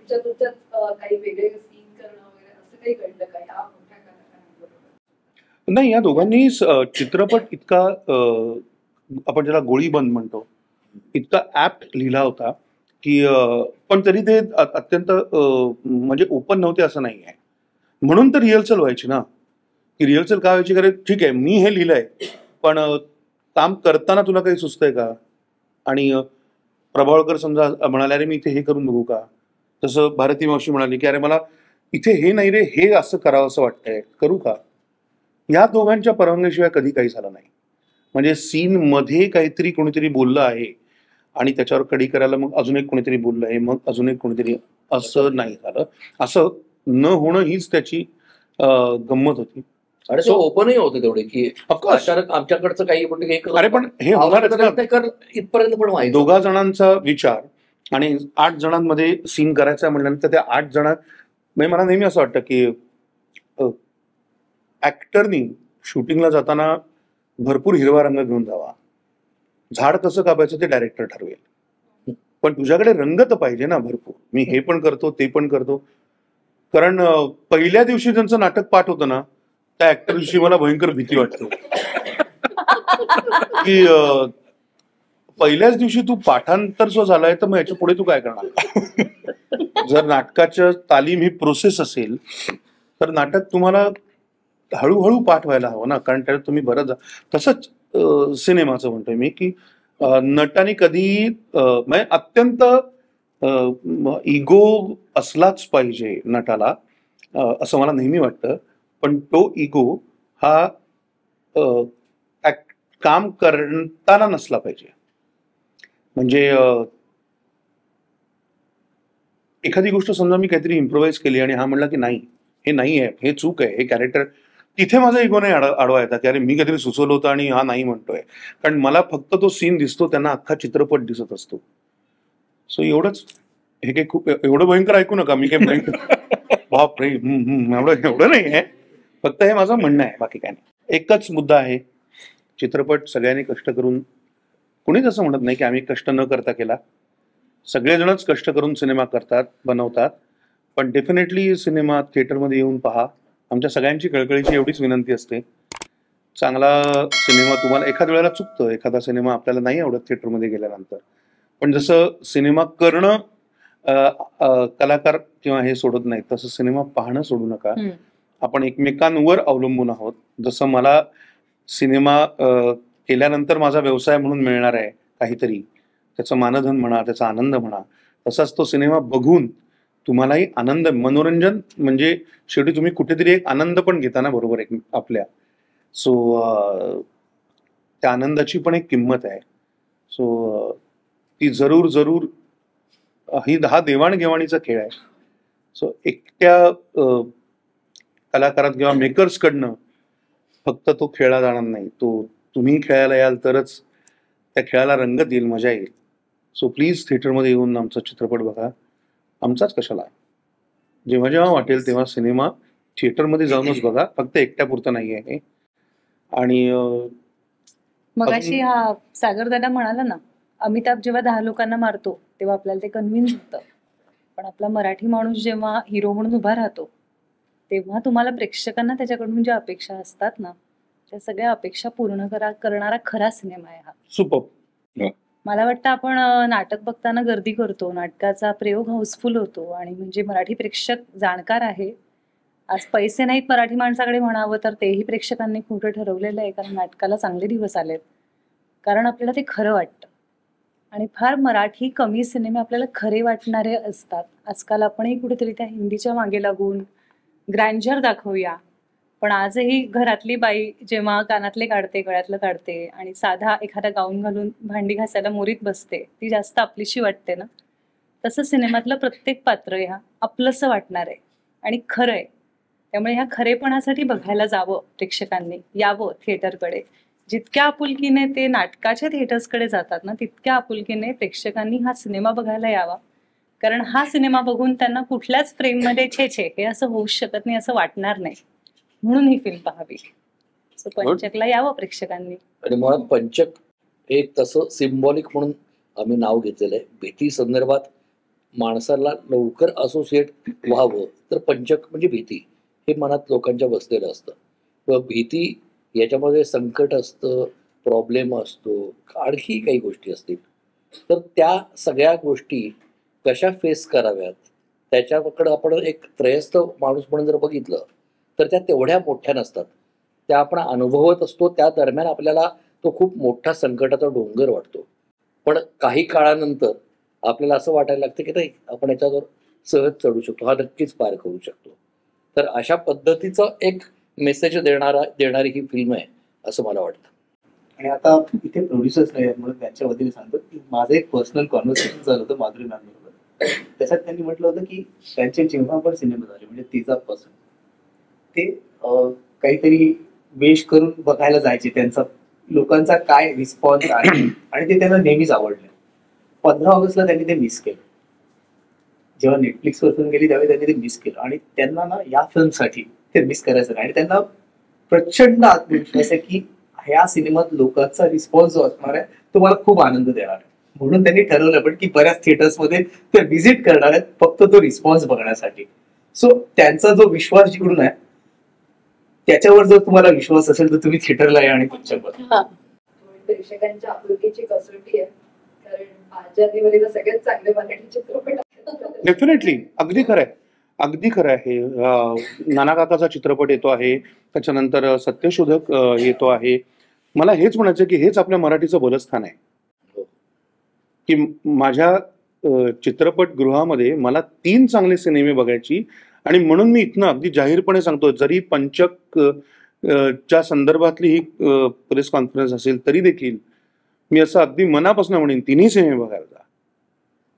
तुमच्यात काही वेगळे सीन करणं वगैरे असं काही घडलं का या मोठ्या कलाकारांबरोबर? नाही, या दोघांनी चित्रपट इतका आपण ज्याला गोळीबंद म्हणतो, इतका ऍप्ट लिहिला होता की पण तरी ते अत्यंत म्हणजे ओपन नव्हते असं नाही आहे. म्हणून तर रिहर्सल व्हायची ना, की रिहर्सल का व्हायची, कारण ठीक आहे मी हे लिहिलंय, पण काम करताना तुला काही सुचतंय का. आणि प्रभावळकर समजा म्हणाले अरे मी इथे हे करून बघू का, तसं भारती मावशी म्हणाली की अरे मला इथे हे नाही रे, हे असं करावं असं वाटतंय, करू का. या दोघांच्या परवानगीशिवाय कधी काही झालं नाही. म्हणजे सीन मध्ये काहीतरी कोणीतरी बोललं आहे आणि त्याच्यावर कडी करायला मग अजून एक कोणीतरी बोललं आहे, मग अजून एक कोणीतरी, असं नाही झालं. असं न होणं हीच त्याची गंमत होती. आणि तो ओपनही होते तेवढे की अचानक आमच्याकडचं काही अरे पण हे होणारच ना, इथपर्यंत पण माहिती. दोघा जणांचा विचार आणि 8 जणांमध्ये सीन करायचा म्हटल्यानंतर त्या 8 जण, म्हणजे मला नेहमी असं वाटतं की ऍक्टरनी शूटिंगला जाताना भरपूर हिरवा रंग घेऊन जावा. झाड कसं कापायचं ते डायरेक्टर ठरवेल, पण तुझ्याकडे रंग तर पाहिजे ना भरपूर. मी हे पण करतो ते पण करतो, कारण पहिल्या दिवशी ज्यांचं नाटक पाठ होतं ना, त्या ऍक्टर विषयी मला भयंकर भीती वाटते की पहिल्याच दिवशी तू पाठांतर जो झालाय तर मग याच्या पुढे तू काय करणार. जर नाटकाच्या तालीम ही प्रोसेस असेल तर नाटक तुम्हाला हळूहळू पाठ व्हायला हवं ना, कारण त्यात तुम्ही बरंच. तसंच सिनेमाचं म्हणतोय मी की नटाने कधी म्हणजे अत्यंत इगो असलाच पाहिजे नटाला, असं मला नेहमी वाटतं. पण तो इगो हा काम करताना नसला पाहिजे. म्हणजे एखादी गोष्ट समजा मी काहीतरी इम्प्रोव्हाइज केली आणि हा म्हणला की नाही हे नाही आहे, हे चूक आहे, हे कॅरेक्टर, तिथे माझा इगो नाही आडवा येतात की अरे मी काहीतरी सुचवलं होतं आणि हा नाही म्हणतोय. कारण मला फक्त तो सीन दिसतो, त्यांना अख्खा चित्रपट दिसत असतो. सो एवढंच. हे काही खूप एवढं भयंकर ऐकू नका, मी काही भयंकर बाप रे एवढं नाही आहे, फक्त हे माझं म्हणणं आहे, बाकी काय नाही. एकच मुद्दा आहे, चित्रपट सगळ्यांनी कष्ट करून, कुणीच असं म्हणत नाही की आम्ही कष्ट न करता केला. सगळेजणच कष्ट करून सिनेमा करतात, बनवतात. पण डेफिनेटली सिनेमा थिएटरमध्ये येऊन पहा. आमच्या सगळ्यांची कळकळीची एवढीच विनंती असते. चांगला सिनेमा तुम्हाला एखाद्या वेळेला चुकतं, एखादा सिनेमा आपल्याला नाही आवडत थिएटरमध्ये गेल्यानंतर, पण जसं सिनेमा करणं कलाकार किंवा हे सोडत नाही, तसं सिनेमा पाहणं सोडू नका. आपण एकमेकांवर अवलंबून आहोत. जसं मला सिनेमा केल्यानंतर माझा व्यवसाय म्हणून मिळणार आहे काहीतरी, त्याचं मानधन म्हणा, त्याचा आनंद म्हणा, तसाच तो सिनेमा बघून तुम्हालाही आनंद, मनोरंजन म्हणजे शेवटी तुम्ही कुठेतरी एक आनंद पण घेता ना बरोबर एक आपल्या. सो त्या आनंदाची पण एक किंमत आहे. सो ती जरूर जरूर हा देवाणघेवाणीचा खेळ आहे. सो एकट्या कलाकारात किंवा मेकर्सकडनं फक्त तो खेळला जाणार नाही. तो तुम्ही खेळायला याल तरच त्या खेळाला रंगत येईल, मजा येईल. सो प्लीज थिएटरमध्ये येऊन आमचा चित्रपट बघा. आमचाच कशाला, जेव्हा जेव्हा वाटेल तेव्हा सिनेमा थिएटरमध्ये जाऊनच बघा, फक्त एकट्यापुरतं नाही आहे. आणि मगाशी हा सागर दादा म्हणाला ना, अमिताभ जेव्हा 10 लोकांना मारतो तेव्हा आपल्याला ते कन्व्हिन्स होतं, पण आपला मराठी माणूस जेव्हा हिरो म्हणून उभा राहतो तेव्हा तुम्हाला प्रेक्षकांना त्याच्याकडून ज्या अपेक्षा असतात ना, त्या सगळ्या अपेक्षा पूर्ण करणारा खरा सिनेमा आहे हा. सुपर. मला वाटतं आपण नाटक बघताना गर्दी करतो, नाटकाचा प्रयोग हाऊसफुल होतो, आणि म्हणजे मराठी प्रेक्षक जाणकार आहे. आज पैसे नाहीत मराठी माणसाकडे म्हणावं तर तेही प्रेक्षकांनी खोटं ठरवलेलं आहे, कारण नाटकाला चांगले दिवस आलेत, कारण आपल्याला ते खरं वाटतं. आणि फार मराठी कमी सिनेमे आपल्याला खरे वाटणारे असतात. आजकाल आपणही कुठेतरी त्या हिंदीच्या मागे लागून ग्रँजर दाखवूया, पण आजही घरातली बाई जेव्हा कानातले काढते, गळ्यातलं काढते आणि साधा एखादा गाऊन घालून भांडी घासायला मोरीत बसते, ती जास्त आपलीशी वाटते ना. तसं सिनेमातलं प्रत्येक पात्र ह्या आपलंसं वाटणार आहे आणि खरं आहे. त्यामुळे ह्या खरेपणासाठी बघायला जावं, प्रेक्षकांनी यावं थिएटरकडे. जितक्या आपुलकीने ते नाटकाच्या थिएटर्सकडे जातात ना, तितक्या आपुलकीने प्रेक्षकांनी हा सिनेमा बघायला यावा, कारण हा सिनेमा बघून त्यांना कुठल्याच फ्रेममध्ये छे छे हे असं होऊच शकत नाही, असं वाटणार नाही. म्हणून ही फिल्म पाहावी. सो पंचकला यावं प्रेक्षकांनी. आणि मुळात पंचक हे तसं सिम्बॉलिक म्हणून आम्ही नाव घेतलेलं आहे. भीती संदर्भात माणसाला लवकर असोसिएट व्हावं तर पंचक म्हणजे भीती हे मनात लोकांच्या बसलेलं असतं. किंवा भीती याच्यामध्ये संकट असतं, प्रॉब्लेम असतो, आणखी काही गोष्टी असतील. तर त्या सगळ्या गोष्टी कशा फेस कराव्यात त्याच्याकडं आपण एक त्रयस्थ माणूस म्हणून जर बघितलं तर त्या तेवढ्या मोठ्या नसतात. त्या आपण अनुभवत असतो, त्या दरम्यान आपल्याला तो खूप मोठा संकटाचा डोंगर वाटतो. पण काही काळानंतर आपल्याला असं वाटायला लागतं की नाही, आपण याच्यावर सहज चढू शकतो, हा नक्कीच पार करू शकतो. तर अशा पद्धतीचं एक मेसेज देणारी ही फिल्म आहे असं मला वाटतं. आणि आता इथे प्रोड्युसर्स नाही आहेत म्हणून त्यांच्या वतीने सांगतो की माझं एक पर्सनल कॉन्व्हर्सेशन झालं होतं माधुरी मॅम बरोबर. त्याच्यात त्यांनी म्हटलं होतं की त्यांचे जेव्हा पण सिनेमा झाले म्हणजे तिजापासून ते काहीतरी वेश करून बघायला जायचे, त्यांचा लोकांचा काय रिस्पॉन्स आहे आणि ते त्यांना नेहमीच आवडले. 15 ऑगस्टला त्यांनी ते मिस केलं. जेव्हा नेटफ्लिक्स वरून गेली त्यावेळी त्यांनी ते मिस केलं आणि त्यांना ना या फिल्मसाठी ते मिस करायचं नाही. आणि त्यांना प्रचंड आत्मविश्वास आहे की ह्या सिनेमात लोकांचा रिस्पॉन्स जो असणार आहे तो मला खूप आनंद देणार आहे. म्हणून त्यांनी ठरवलं पण की बऱ्याच थिएटर्समध्ये ते व्हिजिट करणार आहेत फक्त तो रिस्पॉन्स बघण्यासाठी. सो त्यांचा जो विश्वास जिकडून आहे त्याच्यावर जर तुम्हाला विश्वास असेल तर तुम्ही थिएटरला या आणि पिक्चर बघा. प्रेक्षकांच्या आपुलकीची कसोटी आहे, कारण 5 जानेवारीला सगळ्यात चांगले मराठी चित्रपट आहेत. डेफिनेटली अगदी खरं आहे, अगदी खरं आहे. नाना काकाचा चित्रपट येतो आहे, त्याच्यानंतर सत्यशोधक येतो आहे. मला हेच म्हणायचं की हेच आपल्या मराठीचं बलस्थान आहे की माझ्या चित्रपटगृहामध्ये मला 3 चांगले सिनेमे बघायची. आणि म्हणून मी इथनं अगदी जाहीरपणे सांगतो, जरी पंचक च्या संदर्भातली ही प्रेस कॉन्फरन्स असेल तरी देखील मी असं अगदी मनापासून म्हणेन 3ही सिनेमे बघायला जा.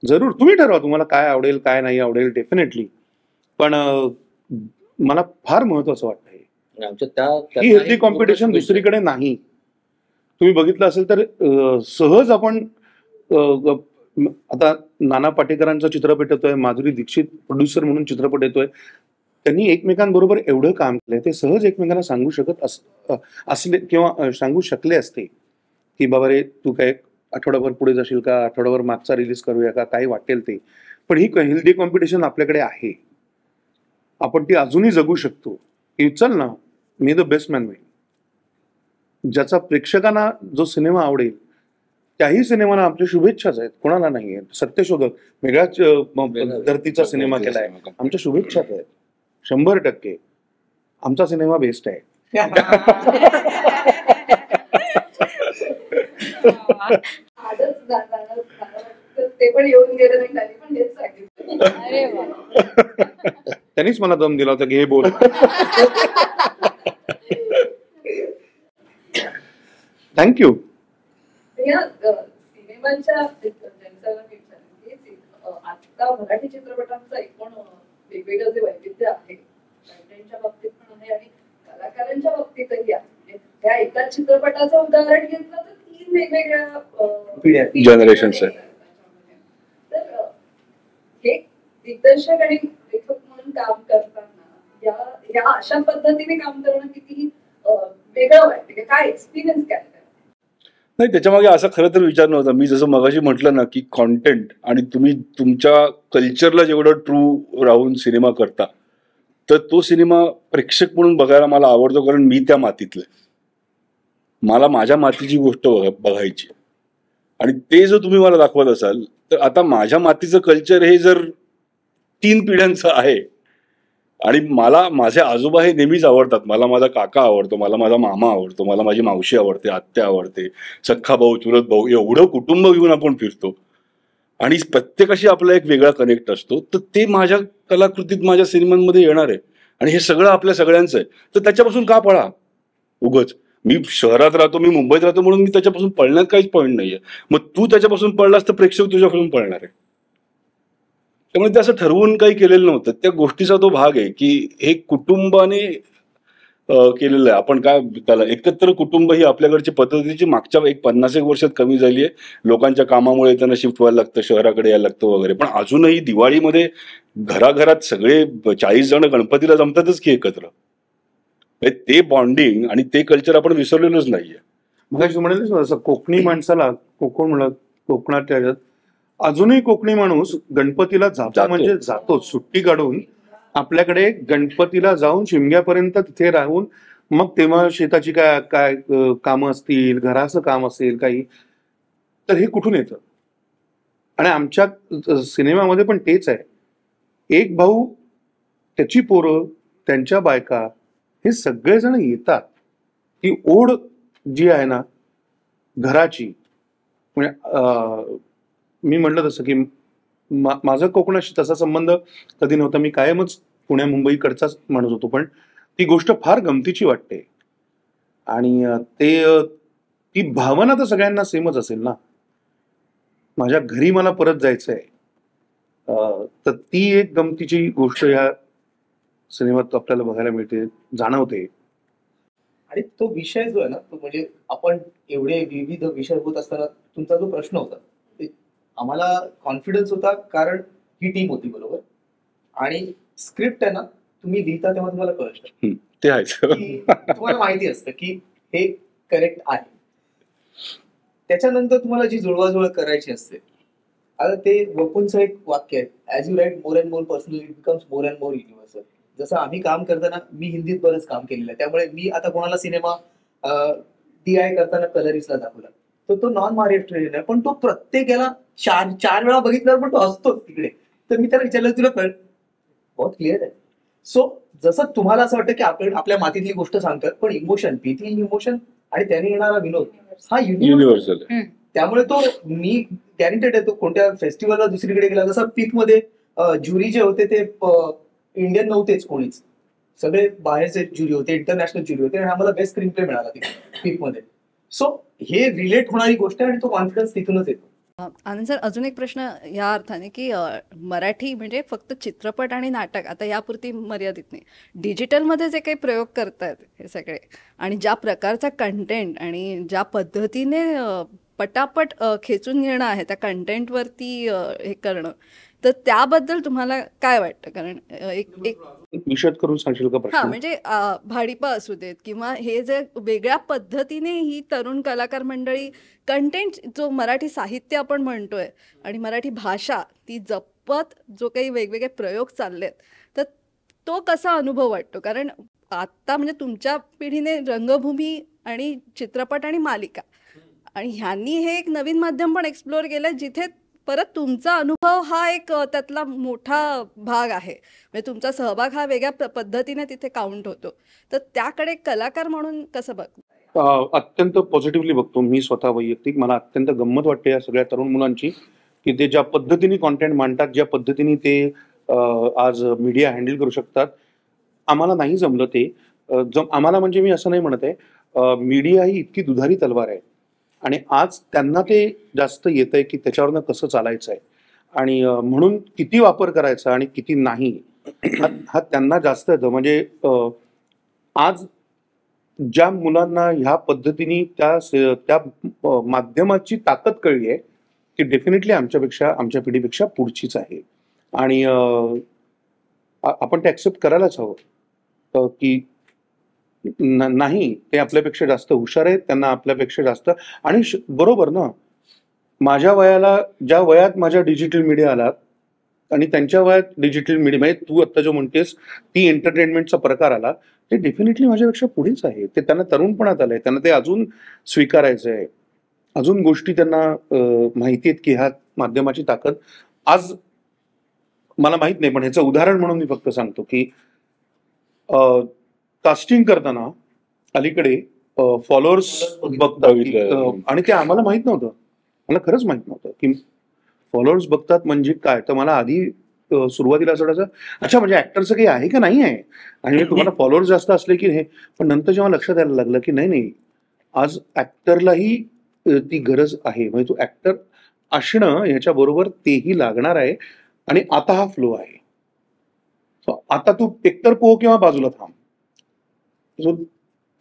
जरूर तुम्ही ठरवा तुम्हाला काय आवडेल काय नाही आवडेल, डेफिनेटली. पण मला फार महत्वाचं वाटतं ही हेल्दी कॉम्पिटिशन दुसरीकडे नाही. तुम्ही बघितलं असेल तर सहज आपण आता नाना पाटेकरांचा चित्रपट येतोय, माधुरी दीक्षित प्रोड्युसर म्हणून चित्रपट येतोय, त्यांनी एकमेकांबरोबर एवढं काम केलंय, ते सहज एकमेकांना सांगू शकत असले किंवा सांगू शकले असते की बाबा रे तू काय आठवडाभर पुढे जाशील का, आठवडाभर मागचा रिलीज करूया का, काही वाटेल ते. पण ही हेल्दी कॉम्पिटिशन आपल्याकडे आहे, आपण ती अजूनही जगू शकतो की चल ना मी द बेस्ट मॅन होईल. ज्याचा प्रेक्षकांना जो सिनेमा आवडेल त्याही सिनेमांना आमच्या शुभेच्छाच आहेत, कोणाला नाही आहेत. सत्यशोधक वेगळ्याच धर्तीचा सिनेमा केलाय, आमच्या शुभेच्छाच आहेत 100%. आमचा सिनेमा बेस्ट आहे. आजच तर ते पण येऊन गेले नाही, त्यांनी पण हेच सांगितलं. अरे वा. त्यांनीच मला दम दिला होता की हे बोल. थँक्यू. या सिनेमांच्या आता मराठी चित्रपटांचं एकूण वेगवेगळं जे वैविध्य आहे कंटेंटच्या बाबतीत पण आहे आणि कलाकारांच्या बाबतीतही आहे. म्हणजे त्या एकाच चित्रपटाचं उदाहरण घेतलं तर 3 वेगवेगळ्या जनरेशन्स आहेत. तर हे दिग्दर्शक आणि लेखक म्हणून काम करताना या अशा पद्धतीने काम करणं किती वेगळं वाटतं, काय एक्सपिरियन्स काय? नाही, त्याच्यामागे असा खरं तर विचार नव्हता. मी जसं मगाशी म्हटलं ना की कॉन्टेंट आणि तुम्ही तुमच्या कल्चरला जेवढं ट्रू राहून सिनेमा करता तर तो सिनेमा प्रेक्षक म्हणून बघायला मला आवडतो, कारण मी त्या मातीतलं आहे. मला माझ्या मातीची गोष्ट बघायची आणि ते जर तुम्ही मला दाखवत असाल तर आता माझ्या मातीचं कल्चर हे जर 3 पिढ्यांचं आहे आणि मला माझे आजोबा हे नेहमीच आवडतात. मला माझा काका आवडतो, मला माझा मामा आवडतो, मला माझी मावशी आवडते, आत्या आवडते, सख्खा भाऊ, चुलत भाऊ, एवढं कुटुंब घेऊन आपण फिरतो आणि प्रत्येकाशी आपला एक वेगळा कनेक्ट असतो. तर ते माझ्या कलाकृतीत, माझ्या सिनेमांमध्ये येणार आहे आणि हे सगळं आपल्या सगळ्यांचं आहे. तर त्याच्यापासून का पळा उगच? मी शहरात राहतो, मी मुंबईत राहतो म्हणून मी त्याच्यापासून पळण्यात काहीच पॉईंट नाहीये. मग तू त्याच्यापासून पळलास तर प्रेक्षक तुझ्यापासून पळणार आहे. त्यामुळे ते असं ठरवून काही केलेलं नव्हतं. त्या गोष्टीचा तो भाग आहे की हे कुटुंबाने केलेलं आहे. आपण काय त्याला एकत्र कुटुंब ही आपल्याकडची पद्धतीची मागच्या 50-एक वर्षात कमी झाली आहे. लोकांच्या कामामुळे त्यांना शिफ्ट व्हायला लागतं, शहराकडे यायला लागतं वगैरे. पण अजूनही दिवाळीमध्ये घराघरात सगळे 40 जण गणपतीला जमतातच की एकत्र. ते बॉन्डिंग आणि ते कल्चर आपण विसरलेलोच नाहीये. मग म्हणाले असं कोकणी माणसाला कोकण म्हणत कोकणात अजूनही कोकणी माणूस गणपतीला जातो म्हणजे जातो, सुट्टी काढून आपल्याकडे गणपतीला जाऊन शिमग्यापर्यंत तिथे राहून मग तेव्हा शेताची काय काय कामं असतील, घराचं काम असेल काही, तर हे कुठून येतं? आणि आमच्या सिनेमामध्ये पण तेच आहे. एक भाऊ, त्याची पोरं, त्यांच्या बायका, हे सगळेजण येतात. ती ओढ जी आहे ना घराची, म्हणजे मी म्हटलं तसं की माझा कोकणाशी तसा संबंध कधी नव्हता. मी कायमच पुण्या मुंबईकडचाच माणूस होतो. पण ती गोष्ट फार गमतीची वाटते आणि ती भावना तर सगळ्यांना सेमच असेल ना. माझ्या घरी मला परत जायचं आहे, तर ती एक गमतीची गोष्ट या सिनेमात आपल्याला बघायला मिळते, जाणवते. आणि तो विषय जो आहे ना, तो म्हणजे आपण एवढे विविध विषय होत असताना तुमचा जो प्रश्न होता, आम्हाला कॉन्फिडन्स होता कारण ही टीम होती बरोबर. आणि स्क्रिप्ट आहे ना, तुम्ही लिहिता तेव्हा तुम्हाला कळतं, ते आहे तुम्हाला माहिती असतं की हे करेक्ट आहे. त्याच्यानंतर तुम्हाला जी जुळवाजुळव करायची असते. आता ते वपूंचं एक वाक्य आहे, as you write more and more personal it becomes more and more universal. जसं आम्ही काम करताना मी हिंदीत बरंच काम केलेलं आहे, त्यामुळे मी आता कोणाला सिनेमा DI करताना कलरिस्टला दाखवला तर तो नॉन महाराष्ट्रीयन आहे, पण तो प्रत्येक याला 4 वेळा बघितल्यावर पण तो असतोच तिकडे. तर मी त्याला विचारलं, तुला कळ बहुत क्लिअर आहे. सो जसं तुम्हाला असं वाटतं की आपण आपल्या मातीतली गोष्ट सांगतोय, पण इमोशन, भीती, इमोशन आणि त्याने येणारा विनोद हा युनिव्हर्सल आहे. त्यामुळे तो मी गॅरंटेड आहे, तो कोणत्या फेस्टिवलला दुसरीकडे गेला. जसं पीकमध्ये ज्युरी जे होते ते इंडियन नव्हतेच कोणीच, सगळे बाहेरचे ज्युरी होते, इंटरनॅशनल ज्युरी होते आणि आम्हाला बेस्ट स्क्रीन प्ले मिळाला तिथे पीकमध्ये. सो हे रिलेट होणारी गोष्ट आहे आणि तो कॉन्फिडन्स तिथूनच येतो. आनंद सर, अजून एक प्रश्न या अर्थाने की मराठी म्हणजे फक्त चित्रपट आणि नाटक आता यापुरती मर्यादित नाही, डिजिटलमध्ये जे काही प्रयोग करतायत हे सगळे आणि ज्या प्रकारचा कंटेंट आणि ज्या पद्धतीने पटापट खेचून घेणं आहे त्या कंटेंटवरती हे करणं, तर त्याबद्दल तुम्हाला काय वाटतं? कारण एक विशद करून सांगशील का प्रश्न? म्हणजे भाडीपा असू देत किंवा हे जे वेगळ्या पद्धतीने ही तरुण कलाकार मंडळी कंटेंट जो मराठी साहित्य आपण म्हणतोय आणि मराठी भाषा ती जपत जो काही वेगवेगळे प्रयोग चाललेत, तर तो कसा अनुभव वाटतो? कारण आत्ता म्हणजे तुमच्या पिढीने रंगभूमी आणि चित्रपट आणि मालिका आणि ह्यांनी हे एक नवीन माध्यम पण एक्सप्लोअर केलं जिथे परत तुमचा अनुभव हा एक त्यातला मोठा भाग आहे, म्हणजे तुमचा सहभाग हा वेगळ्या पद्धतीने तिथे काउंट होतो. तर त्याकडे कलाकार म्हणून कसं बघ? अत्यंत पॉझिटिव्हली बघतो मी स्वतः वैयक्तिक. मला अत्यंत गंमत वाटते या सगळ्या तरुण मुलांची, की ते ज्या पद्धतीने कॉन्टेंट मांडतात, ज्या पद्धतीने ते आज मीडिया हँडल करू शकतात. आम्हाला नाही जमलं ते. आम्हाला म्हणजे मी असं नाही म्हणत आहे, मीडिया ही इतकी दुधारी तलवार आहे आणि आज त्यांना ते जास्त येत आहे की त्याच्यावरनं कसं चालायचं आहे आणि म्हणून किती वापर करायचा आणि किती नाही हा त्यांना जास्त येतं. म्हणजे आज ज्या मुलांना ह्या पद्धतीने त्या माध्यमाची ताकद कळली आहे ती डेफिनेटली आमच्या पिढीपेक्षा पुढचीच आहे आणि आपण ते ऍक्सेप्ट करायलाच हवं की नाही, ते आपल्यापेक्षा जास्त हुशार आहेत, त्यांना आपल्यापेक्षा जास्त. आणि बरोबर ना, माझ्या वयाला ज्या वयात माझ्या डिजिटल मीडिया आला आणि त्यांच्या वयात डिजिटल मीडिया म्हणजे तू आता जो म्हणतेस ती एंटरटेनमेंटचा प्रकार आला, ते डेफिनेटली माझ्यापेक्षा पुढेच आहे. ते त्यांना तरुणपणात आलंय, त्यांना ते अजून स्वीकारायचं आहे, अजून गोष्टी त्यांना माहिती आहेत की ह्या माध्यमाची ताकद. आज मला माहित नाही पण ह्याचं उदाहरण म्हणून मी फक्त सांगतो की कास्टिंग करताना अलीकडे फॉलोअर्स बघतात आणि ते आम्हाला माहित नव्हतं. मला खरंच माहित नव्हतं की फॉलोअर्स बघतात म्हणजे काय. तर मला आधी सुरुवातीला असं वाटायचं अच्छा म्हणजे ऍक्टरचं काही आहे का नाही आहे आणि तुम्हाला फॉलोअर्स जास्त असले की हे. पण नंतर जेव्हा लक्षात यायला लागलं की नाही आज ऍक्टरलाही ती गरज आहे. म्हणजे तो ऍक्टर असणं ह्याच्याबरोबर तेही लागणार आहे आणि आता हा फ्लो आहे. आता तू एकतर पोह किंवा बाजूला थांब.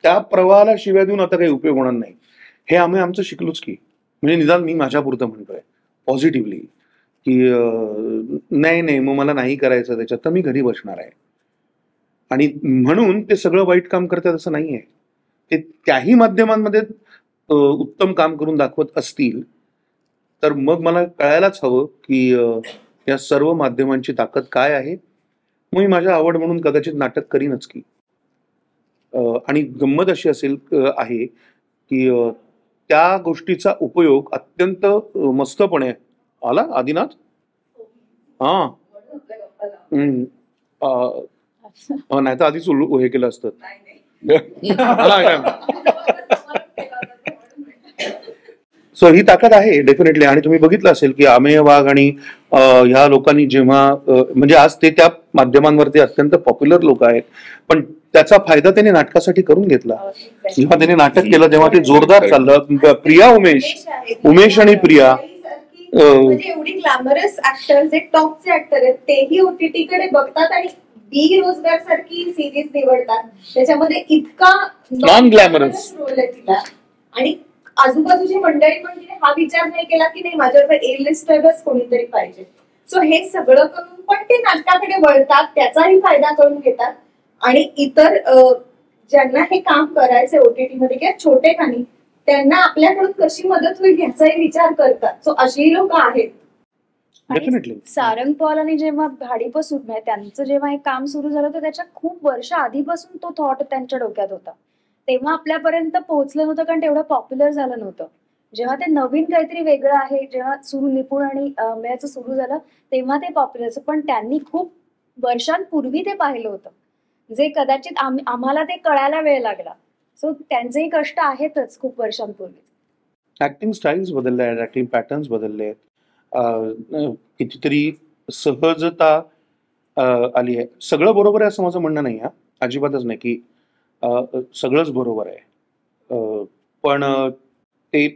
त्या प्रवाहाला शिव्या देऊन आता काही उपयोग होणार नाही. हे आम्ही आमचं शिकलोच की. म्हणजे निदान मी माझ्या पुरतं म्हणतोय पॉझिटिव्हली की नाही मग मला नाही करायचं त्याच्यात तर मी घरी बसणार आहे. आणि म्हणून ते सगळं वाईट काम करतात असं नाही आहे. ते त्याही माध्यमांमध्ये उत्तम काम करून दाखवत असतील तर मग मला कळायलाच हवं की या सर्व माध्यमांची ताकद काय आहे. मग मी माझ्या आवड म्हणून कदाचित नाटक करीनच की. आणि गंमत अशी आहे की त्या गोष्टीचा उपयोग अत्यंत मस्तपणे आला आदिनाथ. नाही तर आधीच हे केलं असतं. सो ही ताकद आहे डेफिनेटली. आणि तुम्ही बघितलं असेल की अमेय वाघ आणि ह्या लोकांनी जेव्हा म्हणजे आज ते त्या माध्यमांवरती अत्यंत पॉप्युलर लोक आहेत पण त्याचा फायदा त्यांनी नाटकासाठी करून घेतला. जेव्हा त्यांनी नाटक केलं तेव्हा ते जोरदार चाललं. प्रिया उमेश आणि प्रिया म्हणजे एवढी ग्लॅमरस ऍक्टर जे टॉपचे ऍक्टर आहेत तेही ओटीटी कडे बघतात आणि बी रोजगार सारखी सिरीज निवडतात. त्याच्यामध्ये इतका नॉन ग्लॅमरस रोल आहे तिला आणि आजूबाजूची मंडळी पण तिने हा विचार नाही केला की नाही माझ्यावर ए लिस्टरच कोणीतरी पाहिजे. सो हे सगळं करून पण ते नाटकाकडे वळतात, त्याचाही फायदा करून घेतात आणि इतर ज्यांना हे काम करायचंय ओटीटी मध्ये किंवा छोटे खाणी त्यांना आपल्याकडून कशी मदत होईल ह्याचाही विचार करतात. सो अशी लोक आहेत. सारंग पॉल आणि जेव्हा भाडीपासून त्यांचं जेव्हा हे काम सुरू झालं तर त्याच्या खूप वर्ष आधीपासून तो थॉट त्यांच्या डोक्यात होता. तेव्हा आपल्यापर्यंत पोहोचलं नव्हतं कारण तेवढं पॉप्युलर झालं नव्हतं. जेव्हा ते नवीन काहीतरी वेगळं आहे जेव्हा सुरू निपुण आणि अमेयचं सुरू झालं तेव्हा ते पॉप्युलर. पण त्यांनी खूप वर्षांपूर्वी ते पाहिलं होतं जे कदाचित आम्हाला ते कळायला वेळ लागला. सो त्यांचेही कष्ट आहेतच खूप वर्षांपूर्वी. ऍक्टिंग स्टाईल्स बदलल्या आहेत, ऍक्टिंग पॅटर्न्स बदलले आहेत, कितीतरी सहजता आली आहे. सगळं बरोबर आहे असं माझं म्हणणं नाही आहे, अजिबातच नाही की सगळंच बरोबर आहे. पण ते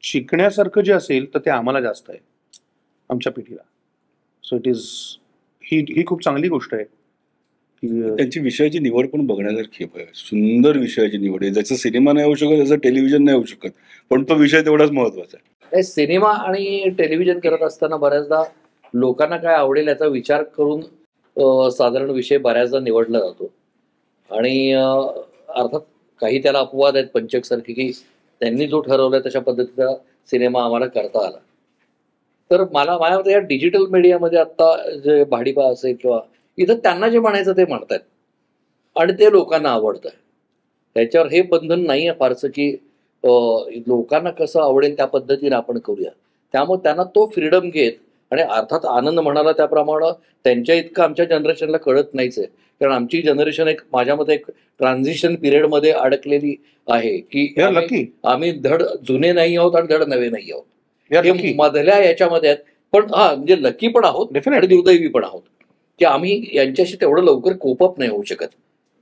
शिकण्यासारखं जे असेल तर ते आम्हाला जास्त आहे आमच्या पिढीला. सो इट इज ही खूप चांगली गोष्ट आहे की त्यांची विषयाची निवड पण बघण्यासारखी आहे. सुंदर विषयाची निवड आहे. ज्याचा सिनेमा नाही होऊ शकत त्याचं टेलिव्हिजन नाही होऊ शकत पण तो विषय तेवढाच महत्वाचा आहे. सिनेमा आणि टेलिव्हिजन करत असताना बऱ्याचदा लोकांना काय आवडेल याचा विचार करून साधारण विषय बऱ्याचदा निवडला जातो आणि अर्थात काही त्याला अपवाद आहेत पंचक सारखे की त्यांनी जो ठरवलाय तशा पद्धतीचा सिनेमा आम्हाला करता आला. तर मला माझ्या मते या डिजिटल मीडियामध्ये आता जे भाडीपा असेल किंवा इथं त्यांना जे म्हणायचं ते म्हणतायत आणि ते लोकांना आवडत आहे. त्याच्यावर हे बंधन नाही आहे फारसं की लोकांना कसं आवडेल त्या पद्धतीने आपण करूया. त्यामुळे त्यांना तो फ्रीडम घेत आणि अर्थात आनंद म्हणाला त्याप्रमाणे त्यांच्या इतकं आमच्या जनरेशनला कळत नाहीच आहे कारण आमची जनरेशन एक माझ्या मते एक ट्रान्झिशन पिरियडमध्ये अडकलेली आहे की आम्ही धड जुने नाही आहोत आणि धड नवे नाही आहोत, हे मधल्या याच्यामध्ये आहेत. पण म्हणजे लकी पण आहोत आणि दुर्दैवी पण आहोत की आम्ही यांच्याशी तेवढं लवकर कोपअप नाही होऊ शकत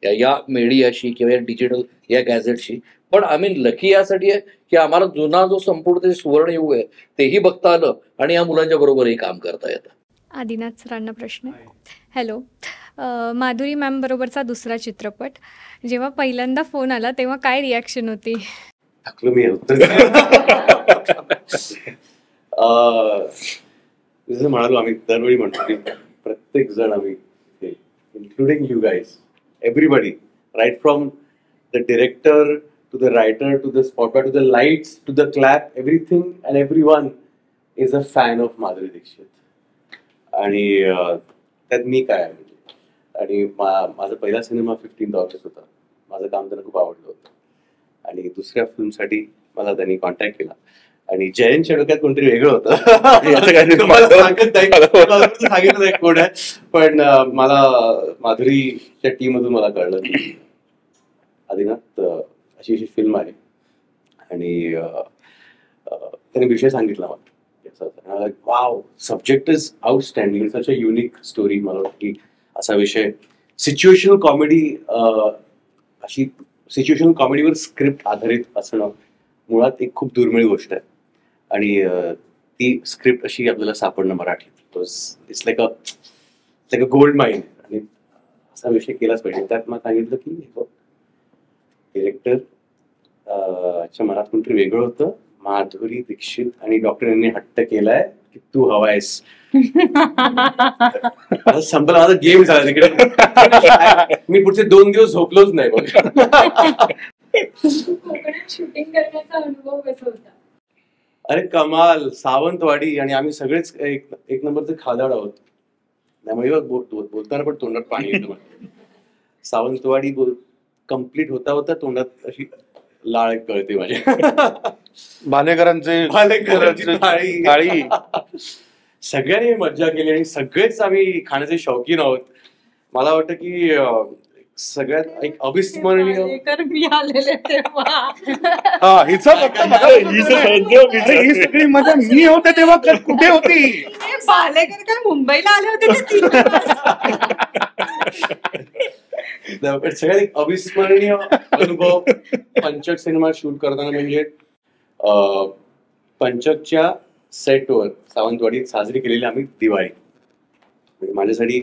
या मीडियाशी किंवा या डिजिटल या गॅझेटशी. पण आम्ही लकी यासाठी आहे की आम्हाला जुना जो संपूर्ण सुवर्ण युग आहे तेही बघता आलं आणि या मुलांच्या बरोबरही काम करता येतं. आदिनाथ सरांना प्रश्न. हॅलो, माधुरी मॅम बरोबरचा दुसरा चित्रपट, जेव्हा पहिल्यांदा फोन आला तेव्हा काय रिॲक्शन होती? मी जसं म्हणालो आम्ही दरवेळी म्हणतो की प्रत्येक जण आम्ही including you guys, everybody, right from the director to the writer to the spotlight to the lights to the clap, everything and every one is a fan of Madhuri Dixit. आणि त्यात मी काय आहे म्हणजे, आणि माझा पहिला सिनेमा 15th ऑगस्ट होता. माझं काम त्यांना खूप आवडलं होतं आणि दुसऱ्या फिल्मसाठी मला त्यांनी कॉन्टॅक्ट केला आणि जयंतच्या डोक्यात कोणतरी वेगळं होतं. सांगितलं नाही कोण आहे, पण मला माधुरीच्या टीम मधून मला कळलं की आदिनाथ अशी अशी फिल्म आहे आणि त्याने विषय सांगितला मला. Wow, subject is outstanding, such a unique story. मला वाटतं की असा विषय सिच्युएशनल कॉमेडी, अशी सिच्युएशनल कॉमेडीवर स्क्रिप्ट आधारित असणं मुळात एक खूप दुर्मिळ गोष्ट आहे आणि ती स्क्रिप्ट अशी आपल्याला सापडणं मराठीत it's like a gold mine आणि असा विषय केलाच पाहिजे. त्यात मला सांगितलं की डिरेक्टर च्या मनात कोणतरी वेगळं होतं, माधुरी दीक्षित आणि डॉक्टर यांनी हट्ट केलाय की तू हवायस. संपला माझा गेम झाला तिकडे. मी पुढचे 2 दिवस झोपलोच नाही बघ. शूटिंग करण्याचा अनुभव कसा होता? अरे कमाल, सावंतवाडी, आणि आम्ही सगळेच एक नंबरचे खादाड आहोत, त्यामुळे बोलताना पण तोंडात पाणी येतं. सावंतवाडी कम्प्लीट होता होता तोंडात अशी लाळ कळते माझ्या. भालेकरांची थाळी. सगळ्यांनी मज्जा केली आणि सगळेच आम्ही खाण्याचे शौकीन आहोत. मला वाटतं की सगळ्यात एक अविस्मरणीय मी आलेले तेव्हा ही सगळी मजा मी होते तेव्हा कुठे होती? भालेकर काय मुंबईला आले होते ते 3 दिवस. सगळ्यात एक अविस्मरणीय अनुभव पंचक सिनेमा शूट करताना म्हणजे पंचकच्या सेटवर सावंतवाडीत साजरी केलेली आम्ही दिवाळी. म्हणजे माझ्यासाठी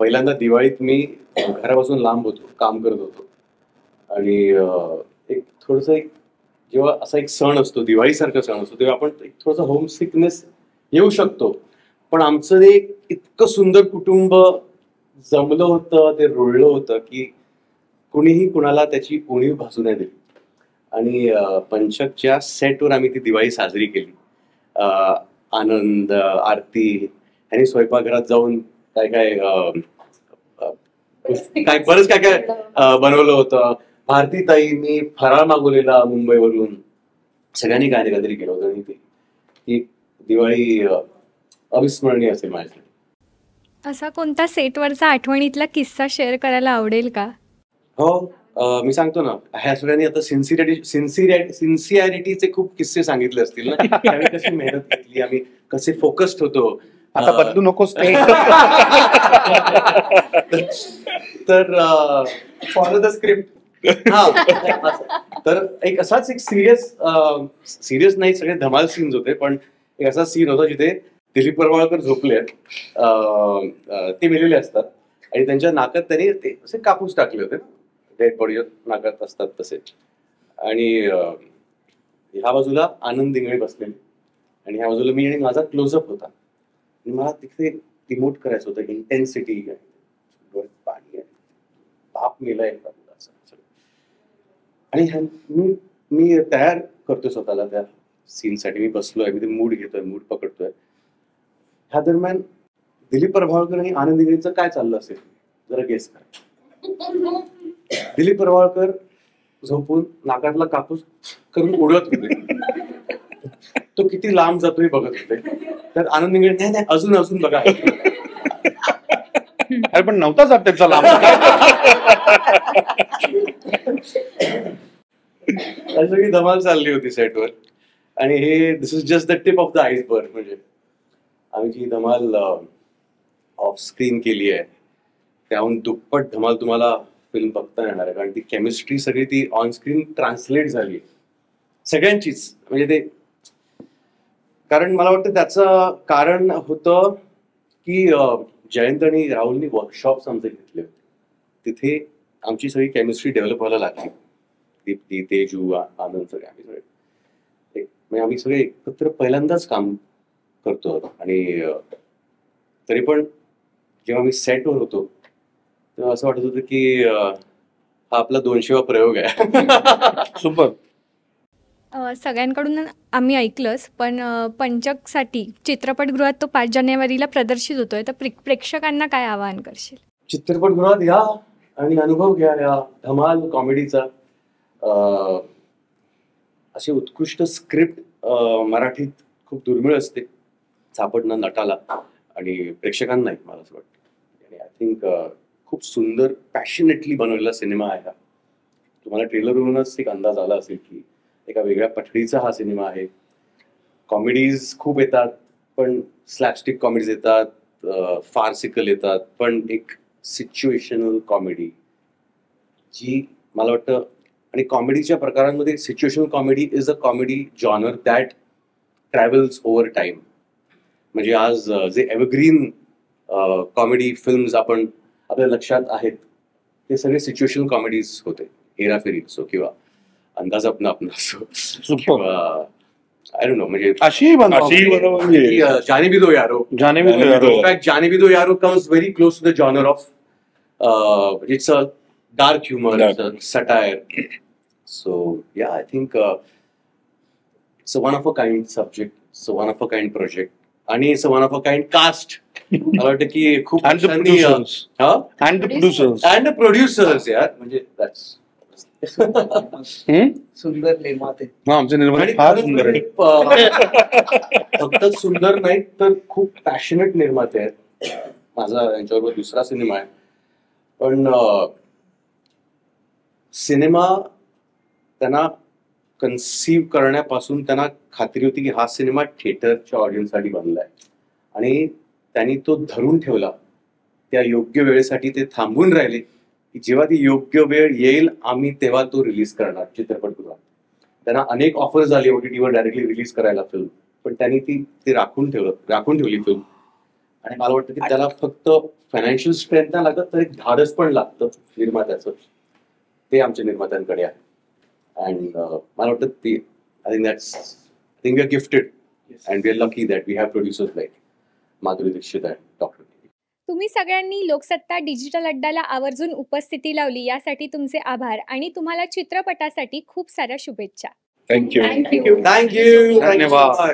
पहिल्यांदा दिवाळीत मी घरापासून लांब होतो, काम करत होतो आणि एक थोडस एक जेव्हा असा एक सण असतो, दिवाळीसारखा सण असतो, तेव्हा आपण एक थोडंसं होम सिकनेस येऊ शकतो. पण आमचं ते इतकं सुंदर कुटुंब जमलं होतं, ते रुळलं होतं की कुणीही कुणाला त्याची उणीव भासू नाही दिली. आणि पंचकच्या सेटवर आम्ही ती दिवाळी साजरी केली. आनंद, आरती ह्यांनी स्वयंपाकघरात जाऊन काय बरंच काय बनवलं होतं. भारतीताईंनी फराळ मागवलेला मुंबईवरून, सगळ्यांनी काय काहीतरी केलं होतं आणि ती दिवाळी अविस्मरणीय असेल माझ्यासाठी. असा कोणता सेटवरचा आठवणीतला किस्सा शेअर करायला आवडेल का? हो, मी सांगतो ना. ह्या सगळ्यांनी आता सिन्सिअरिटीचे खूप किस्से सांगितले असतील ना. आम्ही कशी मेहनत केली, आम्ही कसे फोकस्ड होतो. आता बदलू नकोस ते. तर फॉलो द स्क्रिप्ट. तर एक असाच एक सिरियस नाही, सगळे धमाल सीन्स होते, पण एक असा सीन होता जिथे दिलीप प्रभावळकर झोपले, ते मेलेले असतात आणि त्यांच्या नाकात त्यांनी ते असे कापूस टाकले होते, डेड बॉडी नाकात असतात तसे. आणि ह्या बाजूला आनंद दिंगळे बसलेले आणि ह्या बाजूला मी आणि माझा क्लोजअप होता. आणि मला तिथे इमोट करायचं होतं, इंटेन्सिटी, डोळ्यात पाणी आहे, बाप मेलाय आणि मी तयार करतोय स्वतःला त्या सीनसाठी. मी बसलोय, मी ते मूड घेतोय, मूड पकडतोय. ह्या दरम्यान दिलीप प्रभावळकर आणि आनंद दिंगळेंचं काय चाललं असेल जरा गेस करा. दिलीप प्रभावळकर झोपून नाकातला कापूस करून उडत होते. तो किती लांब जातोय बघत होते. तर आनंद दिंगळे नाही अजून बघा. अरे पण नव्हता जात त्याचा लांब सगळी धमाल चालली होती सेटवर. आणि हे this is just the tip of the iceberg. म्हणजे आम्ही जी धमाल ऑफ स्क्रीन केली आहे त्याहून दुप्पट धमाल तुम्हाला फिल्म बघता येणार आहे, कारण ती केमिस्ट्री सगळी ती ऑन स्क्रीन ट्रान्सलेट झाली सगळ्यांचीच. म्हणजे ते कारण मला वाटतं त्याचं कारण होतं की जयंत आणि राहुलनी वर्कशॉप्स आमचे घेतले होते. तिथे आमची सगळी केमिस्ट्री डेव्हलप व्हायला लागली. दीप्ती, तेजू, आनंद सगळे आम्ही सगळे म्हणजे आम्ही सगळे एकत्र पहिल्यांदाच काम करतो. आणि तरी पण जेव्हा मी सेटवर होतो तेव्हा असं वाटत होतं की हा आपला 200वा प्रयोग आहे. सुपर. सगळ्यांकडून आम्ही ऐकलंच, पण पंचकसाठी चित्रपटगृहात तो 5 जानेवारीला प्रदर्शित होतोय, तर प्रेक्षकांना काय आवाहन करशील? चित्रपटगृहात या आणि अनुभव घ्या या धमाल कॉमेडीचा. अशी उत्कृष्ट स्क्रिप्ट मराठीत खूप दुर्मिळ असते, सापडणं नटाला आणि प्रेक्षकांनाही मला असं वाटतं. आणि आय थिंक खूप सुंदर पॅशनेटली बनवलेला सिनेमा आहे हा. तुम्हाला ट्रेलरवरूनच एक अंदाज आला असेल की एका वेगळ्या पठडीचा हा सिनेमा आहे. कॉमेडीज खूप येतात, पण स्लॅपस्टिक कॉमेडीज येतात, फार्सिकल येतात, पण एक सिच्युएशनल कॉमेडी जी मला वाटतं. आणि कॉमेडीच्या प्रकारांमध्ये situational comedy is a comedy genre that travels over time. म्हणजे आज जे एव्हरग्रीन कॉमेडी फिल्म्स आपण आपल्या लक्षात आहेत ते सगळे सिच्युएशनल कॉमेडीज होते. हेराफेरी असो किंवा अंदाज अपना अपना असो किंवा आय डोंट नो, म्हणजे जाने भी दो यारो. इनफॅक्ट जाने Bhi Do Yaaro comes very close to the genre of it's a dark humor, it's a satire. So yeah, I think it's a one of a kind subject, it's a one of a kind project, आणि it's a one of a kind cast. मला वाटतं की खूप and the producers यार, म्हणजे that's सुंदर निर्माते. आमचे निर्माते फार सुंदर आहेत. फक्त सुंदर नाही तर खूप पॅशनेट निर्माते आहेत. माझा यांच्याबरोबर दुसरा सिनेमा आहे, पण सिनेमा त्यांना कन्सीव्ह करण्यापासून त्यांना खात्री होती की हा सिनेमा थिएटरच्या ऑडियन्ससाठी बनलाय आणि त्यांनी तो धरून ठेवला. त्या योग्य वेळेसाठी ते थांबून राहिले की जेव्हा ती योग्य वेळ येईल आम्ही तेव्हा तो रिलीज करणार चित्रपटगृहात. त्यांना अनेक ऑफर्स आले OTTवर डायरेक्टली रिलीज करायला फिल्म, पण त्यांनी ती राखून ठेवली फिल्म. आणि मला वाटतं की त्याला फक्त फायनान्शियल स्ट्रेंथ नाही लागत तर एक धाडस पण लागतं निर्मात्याचं. ते आमच्या निर्मात्यांकडे आहे. अँड मला वाटतं ती I think we are gifted and we are lucky that we have producers like Madhuri Dixit and doctor. तुम्ही सगळ्यांनी लोकसत्ता डिजिटल अड्डाला आवर्जून उपस्थिती लावली यासाठी तुमचे आभार आणि तुम्हाला चित्रपटासाठी खूप साऱ्या शुभेच्छा. थँक्यू. थँक्यू. धन्यवाद.